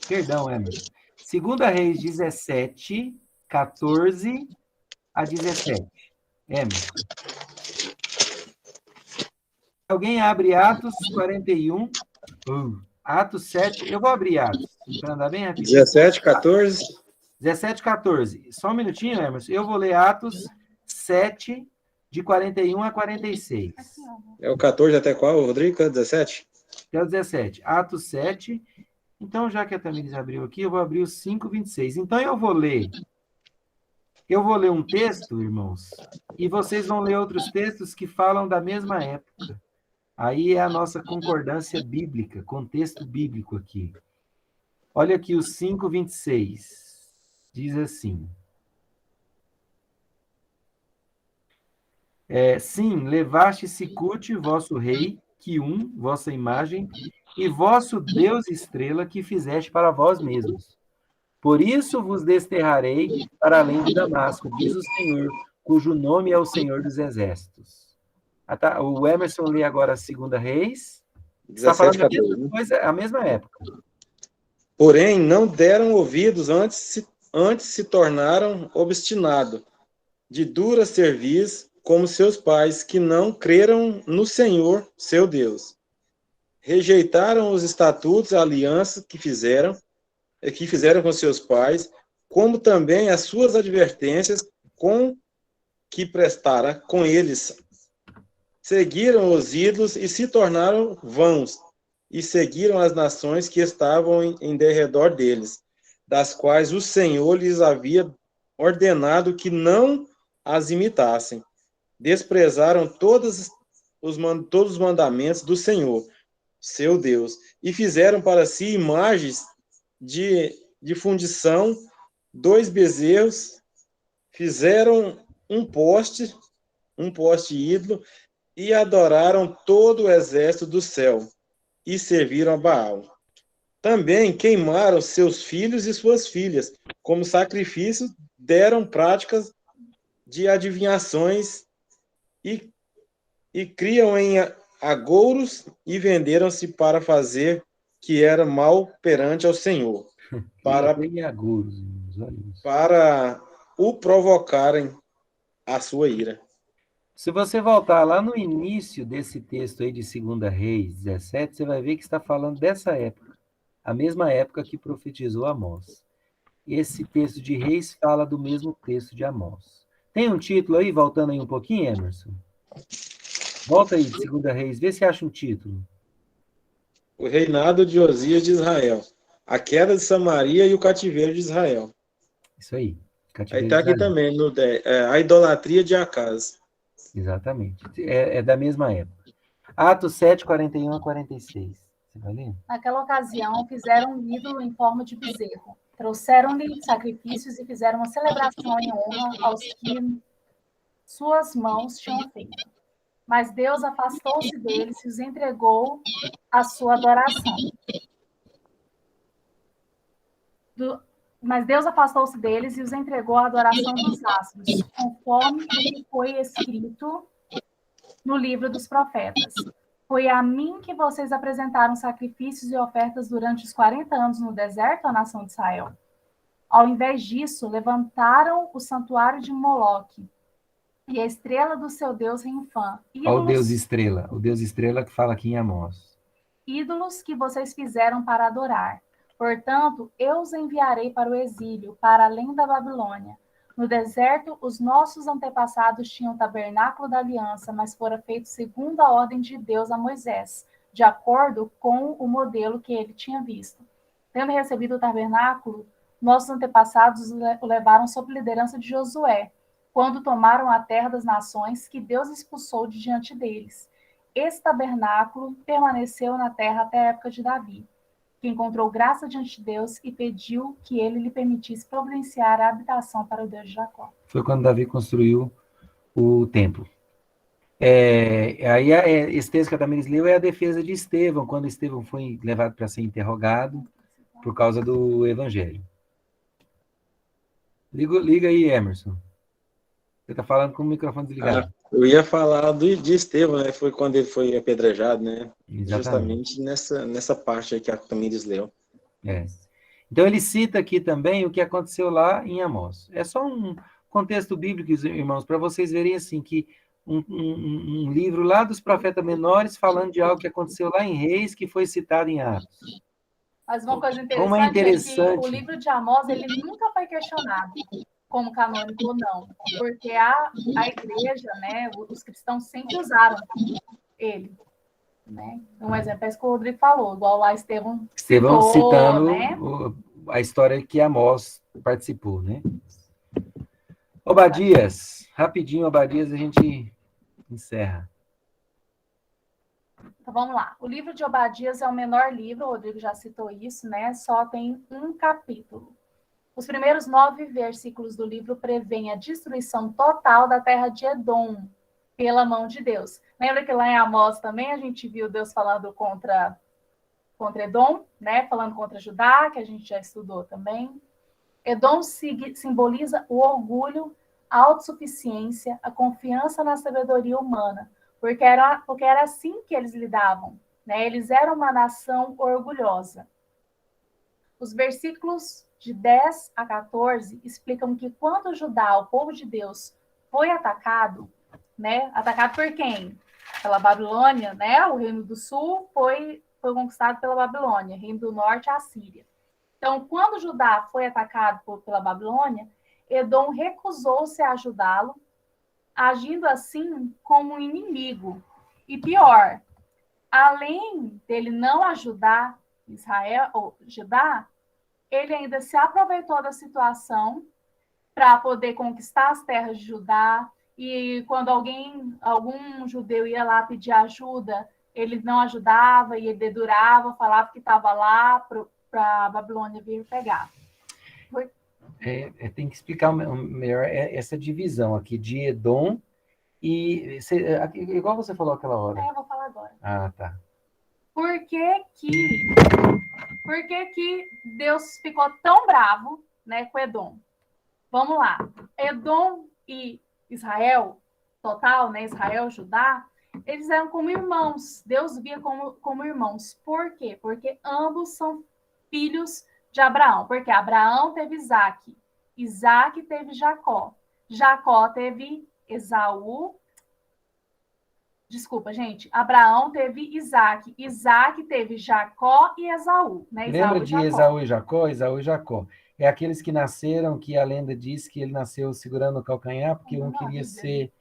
Perdão, Emerson. 2 Reis 17, 14 a 17. Emerson. Alguém abre Atos 41. Atos 7. Eu vou abrir Atos, para andar bem rapidinho. 17, 14. 17, 14. Só um minutinho, Emerson. Eu vou ler Atos 7, de 41 a 46. É o 14 até qual, Rodrigo? 17? Até o 17. Atos 7. Então, já que a Tamiris abriu aqui, eu vou abrir o 5, 26. Então, eu vou ler um texto, irmãos, e vocês vão ler outros textos que falam da mesma época. Aí é a nossa concordância bíblica, contexto bíblico aqui. Olha aqui o 5, 26. Diz assim. Sim, levaste Sicute, vosso rei, Quium, vossa imagem, e vosso Deus estrela que fizeste para vós mesmos. Por isso vos desterrarei para além de Damasco, diz o Senhor, cujo nome é o Senhor dos Exércitos. O Emerson lê agora a 2 Reis. Está 17, falando 14. a mesma coisa, a mesma época. Porém, não deram ouvidos, antes se tornaram obstinados, de dura cerviz, como seus pais, que não creram no Senhor, seu Deus. Rejeitaram os estatutos, a aliança que fizeram com seus pais, como também as suas advertências com que prestara com eles. Seguiram os ídolos e se tornaram vãos, e seguiram as nações que estavam em derredor deles, das quais o Senhor lhes havia ordenado que não as imitassem. Desprezaram todos os mandamentos do Senhor, seu Deus, e fizeram para si imagens de fundição, 2 bezerros, fizeram um poste ídolo, e adoraram todo o exército do céu, e serviram a Baal. Também queimaram seus filhos e suas filhas, como sacrifício, deram práticas de adivinhações, e criam em agouros, e venderam-se para fazer que era mal perante ao Senhor, para o provocarem a sua ira. Se você voltar lá no início desse texto aí de 2 Reis 17, você vai ver que está falando dessa época, a mesma época que profetizou Amós. Esse texto de Reis fala do mesmo texto de Amós. Tem um título aí, voltando aí um pouquinho, Emerson? Volta aí, 2 Reis, vê se acha um título. O reinado de Osias de Israel, a queda de Samaria e o cativeiro de Israel. Isso aí. Aí está aqui também, a idolatria de Acaz. Exatamente. É da mesma época. Atos 7, 41 a 46. Você vai ler? Naquela ocasião, fizeram um ídolo em forma de bezerro. Trouxeram-lhe sacrifícios e fizeram uma celebração em honra aos que suas mãos tinham feito. Mas Deus afastou-se deles e os entregou à sua adoração. Mas Deus afastou-se deles e os entregou à adoração dos astros, conforme o que foi escrito no livro dos profetas. Foi a mim que vocês apresentaram sacrifícios e ofertas durante os 40 anos no deserto, a nação de Israel. Ao invés disso, levantaram o santuário de Moloque e a estrela do seu deus Renfã. Olha o Deus Estrela que fala aqui em Amós. Ídolos que vocês fizeram para adorar. Portanto, eu os enviarei para o exílio, para além da Babilônia. No deserto, os nossos antepassados tinham o tabernáculo da aliança, mas fora feito segundo a ordem de Deus a Moisés, de acordo com o modelo que ele tinha visto. Tendo recebido o tabernáculo, nossos antepassados o levaram sob liderança de Josué, quando tomaram a terra das nações que Deus expulsou de diante deles. Esse tabernáculo permaneceu na terra até a época de Davi, que encontrou graça diante de Deus e pediu que ele lhe permitisse providenciar a habitação para o Deus de Jacó. Foi quando Davi construiu o templo. Esse texto que a Damaris leu é a defesa de Estevão, quando Estevão foi levado para ser interrogado por causa do evangelho. Liga aí, Emerson. Você está falando com o microfone desligado. Eu ia falar de Estevão, né? Foi quando ele foi apedrejado, né? Exatamente. Justamente nessa parte aí que a Damaris leu. Então, ele cita aqui também o que aconteceu lá em Amós. É só um contexto bíblico, irmãos, para vocês verem assim, que um livro lá dos profetas menores falando de algo que aconteceu lá em Reis, que foi citado em Atos. Mas uma coisa Como é interessante é que o livro de Amós ele nunca foi questionado como canônico ou não, porque a igreja, né, os cristãos sempre usaram ele. Né? Um exemplo é isso que o Rodrigo falou, igual lá Estevão citando, né? A história que Amós participou, né? Obadias, rapidinho, Obadias, a gente encerra. Então vamos lá. O livro de Obadias é o menor livro, o Rodrigo já citou isso, né? Só tem um capítulo. Os primeiros 9 versículos do livro prevêem a destruição total da terra de Edom pela mão de Deus. Lembra que lá em Amós também a gente viu Deus falando contra Edom, né? Falando contra Judá, que a gente já estudou também. Edom simboliza o orgulho, a autossuficiência, a confiança na sabedoria humana, porque era assim que eles lidavam, né? Eles eram uma nação orgulhosa. Os versículos de 10 a 14 explicam que quando Judá, o povo de Deus, foi atacado, né? Atacado por quem? Pela Babilônia, né? O Reino do Sul foi conquistado pela Babilônia, Reino do Norte, a Síria. Então, quando Judá foi atacado pela Babilônia, Edom recusou-se a ajudá-lo, agindo assim como um inimigo. E pior, além dele não ajudar Israel ou Judá, ele ainda se aproveitou da situação para poder conquistar as terras de Judá. E quando algum judeu ia lá pedir ajuda, ele não ajudava e ele dedurava, falava que estava lá para a Babilônia vir pegar. Tem que explicar melhor essa divisão aqui de Edom e... igual você falou aquela hora. Eu vou falar agora. Ah, tá. Por que Deus ficou tão bravo, né, com Edom? Vamos lá. Edom e Israel, total, né, Israel, Judá, eles eram como irmãos. Deus via como irmãos. Por quê? Porque ambos são filhos de Abraão. Porque Abraão teve Isaac. Isaac teve Jacó. Jacó teve Esaú. Desculpa, gente. Abraão teve Isaac. Isaac teve Jacó e Esaú. Né? Lembra de Esaú e Jacó? Esaú e Jacó. É aqueles que nasceram, que a lenda diz que ele nasceu segurando o calcanhar, porque um queria ser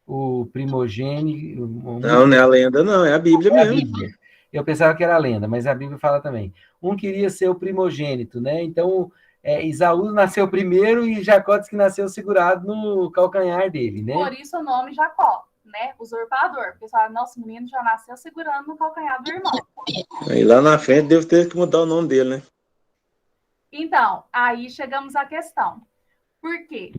o primogênito. Não, não é a lenda, não, é a Bíblia mesmo. Bíblia. Eu pensava que era a lenda, mas a Bíblia fala também. Um queria ser o primogênito, né? Então, Esaú nasceu primeiro e Jacó disse que nasceu segurado no calcanhar dele, né? Por isso o nome Jacó, né? Usurpador. Porque fala, nosso menino já nasceu segurando no calcanhar do irmão. Aí lá na frente deve ter que mudar o nome dele, né? Então, aí chegamos à questão. Por quê?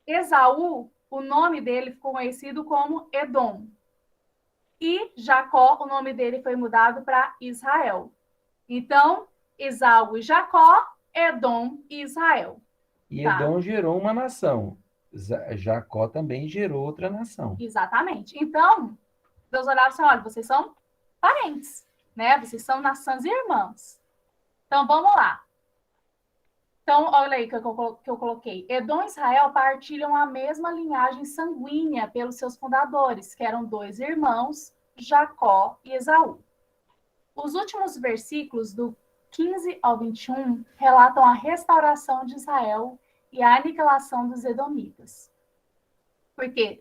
Esaú, o nome dele ficou conhecido como Edom. E Jacó, o nome dele foi mudado para Israel. Então, Esaú e Jacó, Edom e Israel. E Edom gerou uma nação. Jacó também gerou outra nação. Exatamente. Então, Deus olhava assim, olha, vocês são parentes, né? Vocês são nações irmãs. Então, vamos lá. Então, olha aí que eu coloquei. Edom e Israel partilham a mesma linhagem sanguínea pelos seus fundadores, que eram 2 irmãos, Jacó e Esaú. Os últimos versículos, do 15 ao 21, relatam a restauração de Israel e a aniquilação dos edomitas. Porque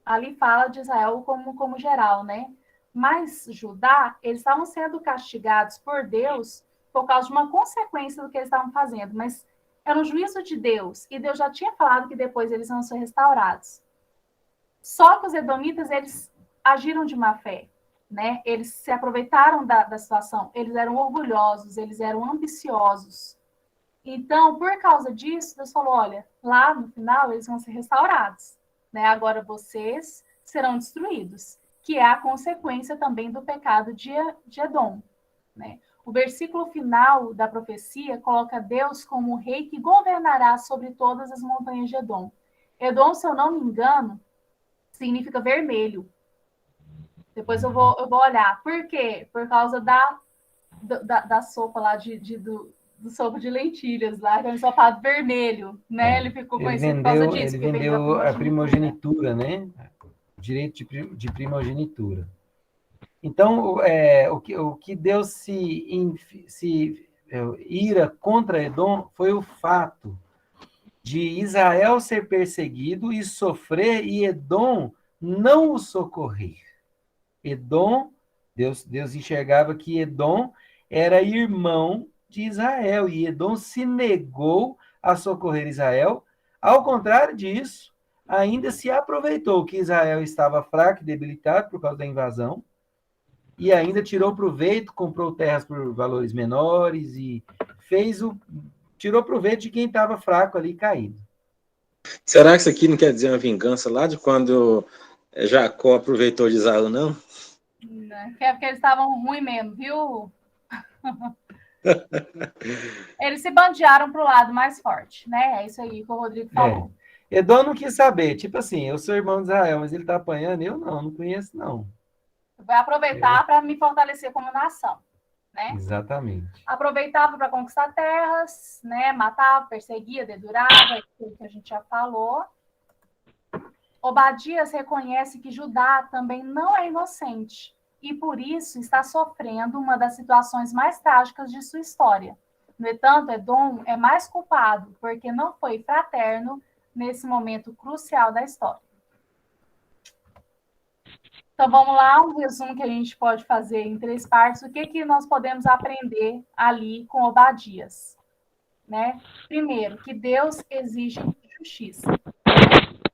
ali fala de Israel como geral, né? Mas Judá, eles estavam sendo castigados por Deus por causa de uma consequência do que eles estavam fazendo, mas era um juízo de Deus, e Deus já tinha falado que depois eles iam ser restaurados. Só que os edomitas, eles agiram de má fé, né? Eles se aproveitaram da situação, eles eram orgulhosos, eles eram ambiciosos. Então, por causa disso, Deus falou, olha, lá no final eles vão ser restaurados, né? Agora vocês serão destruídos, que é a consequência também do pecado de Edom, né? O versículo final da profecia coloca Deus como o rei que governará sobre todas as montanhas de Edom. Edom, se eu não me engano, significa vermelho. Depois eu vou olhar. Por quê? Por causa da sopa lá, do sopa de lentilhas lá, que é um ensopado vermelho, né? Ele ficou conhecido por causa disso. Ele vendeu a primogenitura, né? O direito de primogenitura. Então, o que Deus se ira contra Edom foi o fato de Israel ser perseguido e sofrer, e Edom não o socorrer. Edom, Deus enxergava que Edom era irmão de Israel, e Edom se negou a socorrer Israel. Ao contrário disso, ainda se aproveitou que Israel estava fraco e debilitado por causa da invasão, e ainda tirou proveito, comprou terras por valores menores e tirou proveito de quem estava fraco ali, caído. Será que isso aqui não quer dizer uma vingança lá de quando Jacó aproveitou de Esaú, não? É porque eles estavam ruins mesmo, viu? Eles se bandearam para o lado mais forte, né? É isso aí que o Rodrigo falou. Edom não quis saber, tipo assim, eu sou irmão de Israel, mas ele está apanhando, eu não conheço, não. Vai aproveitar para me fortalecer como nação, né? Exatamente. Aproveitava para conquistar terras, né? Matava, perseguia, dedurava, aquilo que a gente já falou. Obadias reconhece que Judá também não é inocente e, por isso, está sofrendo uma das situações mais trágicas de sua história. No entanto, Edom é mais culpado porque não foi fraterno nesse momento crucial da história. Então, vamos lá, um resumo que a gente pode fazer em 3 partes. O que nós podemos aprender ali com Obadias? Né? Primeiro, que Deus exige justiça.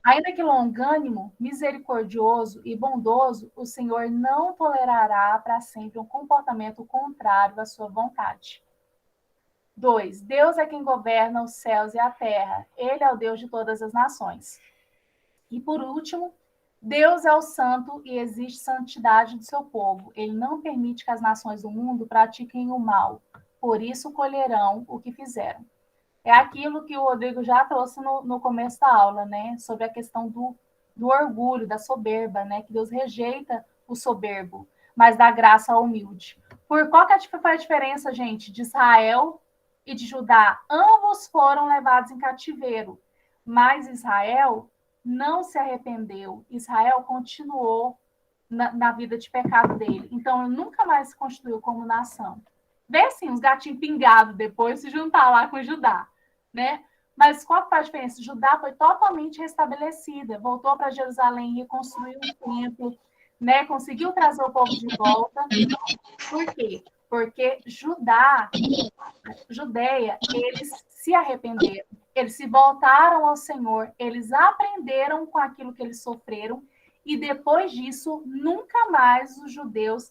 Ainda que longânimo, misericordioso e bondoso, o Senhor não tolerará para sempre um comportamento contrário à sua vontade. 2. Deus é quem governa os céus e a terra. Ele é o Deus de todas as nações. E, por último, Deus é o santo e exige santidade do seu povo. Ele não permite que as nações do mundo pratiquem o mal. Por isso colherão o que fizeram. É aquilo que o Rodrigo já trouxe no começo da aula, né? Sobre a questão do orgulho, da soberba, né? Que Deus rejeita o soberbo, mas dá graça ao humilde. Por qual que foi a diferença, gente, de Israel e de Judá? Ambos foram levados em cativeiro, mas Israel não se arrependeu. Israel continuou na vida de pecado dele. Então, ele nunca mais se constituiu como nação. Vê assim, os gatinhos pingados depois se juntar lá com Judá, né? Mas qual foi a diferença? Judá foi totalmente restabelecida, voltou para Jerusalém, reconstruiu o templo, né? Conseguiu trazer o povo de volta. Por quê? Porque Judeia, eles se arrependeram, eles se voltaram ao Senhor, eles aprenderam com aquilo que eles sofreram, e depois disso, nunca mais os judeus,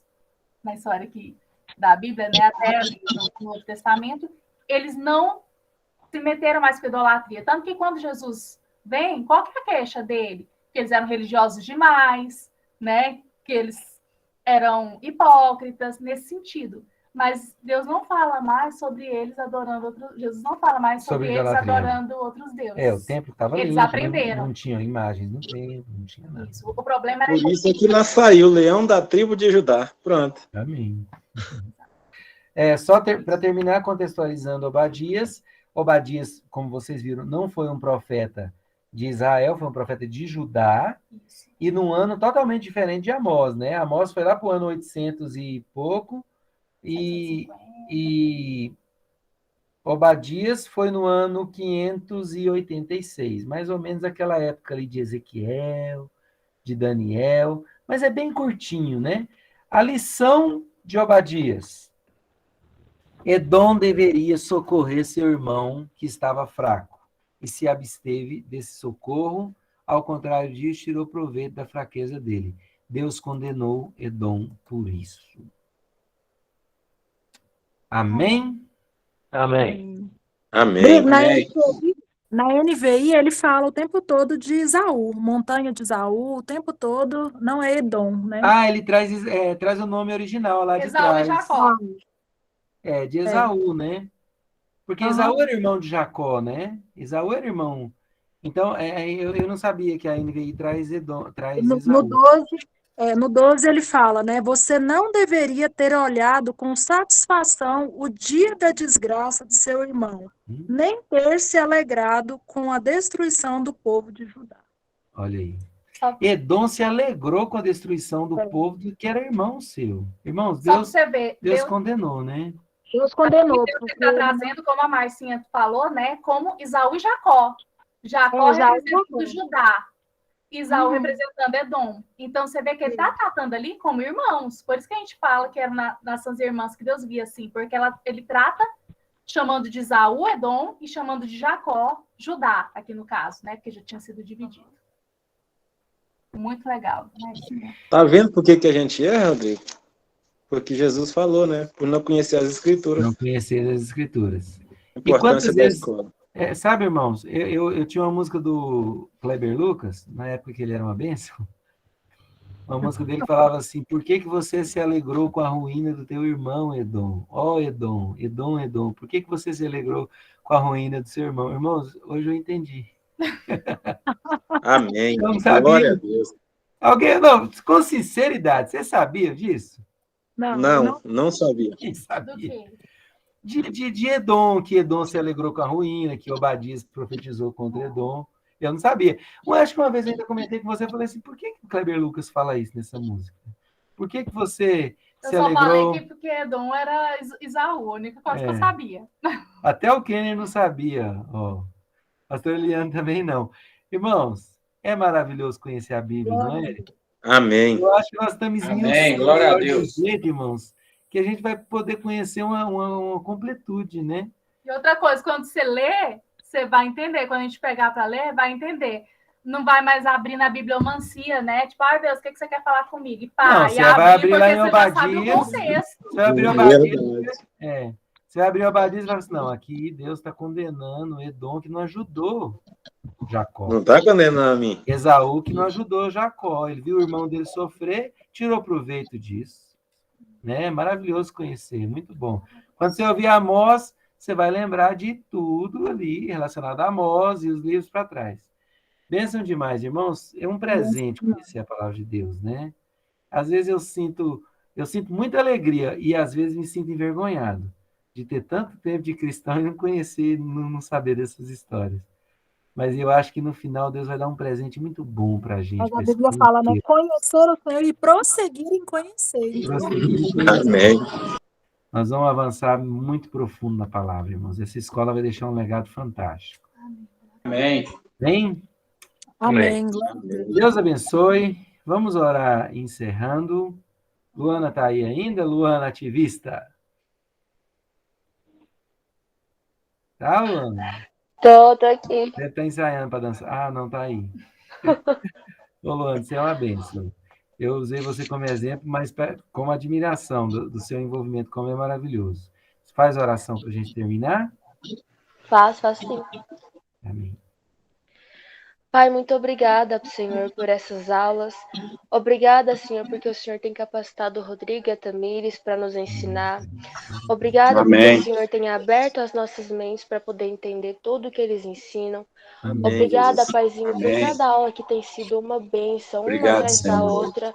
na história aqui da Bíblia, né, até no Novo Testamento, eles não se meteram mais com idolatria. Tanto que quando Jesus vem, qual que é a queixa dele? Que eles eram religiosos demais, né? Que eles eram hipócritas nesse sentido. Mas Deus não fala mais sobre eles adorando outros. Jesus não fala mais sobre eles idolatria. adorando outros deuses. O templo estava Eles limpo, aprenderam. não tinham imagens no templo, não tinha nada. Isso. O problema era Por isso é que lá saiu o leão da tribo de Judá. Pronto. Amém. Só para terminar, contextualizando Obadias. Obadias, como vocês viram, não foi um profeta de Israel, foi um profeta de Judá, isso. e num ano totalmente diferente de Amós, né? Amós foi lá para o ano 800 e pouco, e Obadias foi no ano 586, mais ou menos aquela época ali de Ezequiel, de Daniel, mas é bem curtinho, né? A lição de Obadias. Edom deveria socorrer seu irmão que estava fraco, e se absteve desse socorro, ao contrário disso, tirou proveito da fraqueza dele. Deus condenou Edom por isso. Amém? Amém. Amém. Na NVI, ele fala o tempo todo de Esaú, montanha de Esaú, o tempo todo não é Edom, né? Ele traz o nome original lá de Esaú e trás. Jacó. De Esaú, né? Porque Esaú era irmão de Jacó, né? Esaú era irmão. Então, eu não sabia que a NVI traz Esaú. No 12 ele fala, né? Você não deveria ter olhado com satisfação o dia da desgraça de seu irmão, nem ter se alegrado com a destruição do povo de Judá. Olha aí. Edom se alegrou com a destruição do povo que era irmão seu. Irmãos, Só para você ver, Deus condenou, né? Deus condenou. Deus está trazendo, como a Marcinha falou, né? Como Esaú e Jacó. Jacó representando Judá. Esaú representando Edom. Então, você vê que ele está tratando ali como irmãos. Por isso que a gente fala que eram nações irmãs que Deus via assim. Porque ele trata chamando de Esaú, Edom, e chamando de Jacó, Judá, aqui no caso, né? Porque já tinha sido dividido. Muito legal. Né? Tá vendo por que a gente erra, Rodrigo? Porque Jesus falou, né? Por não conhecer as Escrituras. Não conhecer as Escrituras. A importância da escola. Sabe, irmãos, eu tinha uma música do Kleber Lucas, na época que ele era uma bênção. Uma música dele falava assim: por que você se alegrou com a ruína do teu irmão, Edom? Ó, Edom, Edom, Edom, por que você se alegrou com a ruína do seu irmão? Irmãos, hoje eu entendi. Amém. Eu não sabia. Glória a Deus. Alguém, não, com sinceridade, você sabia disso? Não sabia. Quem sabia? De Edom, que Edom se alegrou com a ruína, que Obadias profetizou contra Edom. Eu não sabia. Eu acho que uma vez eu ainda comentei com você, eu falei assim, por que o Kleber Lucas fala isso nessa música? Por que você se alegrou? Eu só falei que porque Edom era Esaú, a única coisa que eu sabia. Até o Kenner não sabia. Ó. Pastor Eliane também não. Irmãos, é maravilhoso conhecer a Bíblia, não é? Amém. Eu acho que nós estamos Amém. Glória a Deus. Jeito, irmãos, que a gente vai poder conhecer uma completude, né? E outra coisa, quando você lê, você vai entender. Quando a gente pegar para ler, vai entender. Não vai mais abrir na bibliomancia, né? Tipo, ai Deus, o que você quer falar comigo? E pá, não, você vai abrir lá em Obadias. Você vai abrir Obadias. Você vai abrir Obadias e vai falar assim, não, aqui Deus está condenando Edom, que não ajudou Jacó. Não está condenando a mim. Esaú, que não ajudou Jacó. Ele viu o irmão dele sofrer, tirou proveito disso. Né? Maravilhoso conhecer, muito bom. Quando você ouvir Amós, você vai lembrar de tudo ali relacionado a Amós e os livros para trás. Bênção demais, irmãos. É um presente conhecer a palavra de Deus, né? Às vezes eu sinto muita alegria e às vezes me sinto envergonhado de ter tanto tempo de cristão e não conhecer, não saber dessas histórias. Mas eu acho que no final Deus vai dar um presente muito bom para a gente. Mas a Bíblia fala, né? Conhecer o Senhor e prosseguir em conhecer. Amém. Nós vamos avançar muito profundo na palavra, irmãos. Essa escola vai deixar um legado fantástico. Amém. Bem? Amém. Deus abençoe. Vamos orar encerrando. Luana está aí ainda? Luana, ativista. Tá, Luana? Tô aqui. Deve estar ensaiando para dançar. Ah, não, tá aí. Ô, Luana, você é uma bênção. Eu usei você como exemplo, mas com admiração do seu envolvimento, como é maravilhoso. Você faz a oração para a gente terminar? Faço sim. Amém. Pai, muito obrigada, Senhor, por essas aulas. Obrigada, Senhor, porque o Senhor tem capacitado o Rodrigo e a Tamires para nos ensinar. Obrigada porque Amém. o Senhor tem aberto as nossas mentes para poder entender tudo o que eles ensinam. Amém. Obrigada, Paizinho, por Amém. cada aula que tem sido uma bênção, uma Obrigado, atrás da Senhor. outra.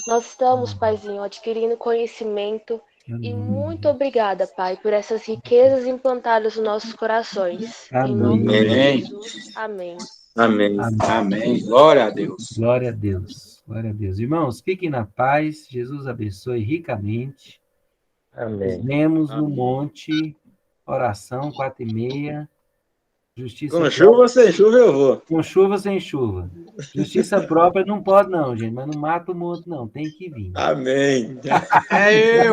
Nós estamos, Paizinho, adquirindo conhecimento. E muito obrigada, Pai, por essas riquezas implantadas nos nossos corações. Em nome de Amém. Jesus. Amém. Amém. Amém. Glória a Deus. Glória a Deus. Glória a Deus. Irmãos, fiquem na paz. Jesus abençoe ricamente. Nos Amém. vemos no monte, oração, 4h30. Justiça Com própria. chuva ou sem chuva eu vou. Com chuva ou sem chuva. Justiça própria não pode, não, gente. Mas não mata o monte, não. Tem que vir. Amém. É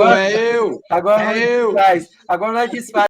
eu. Agora nós desfaz. Agora nós desfaz.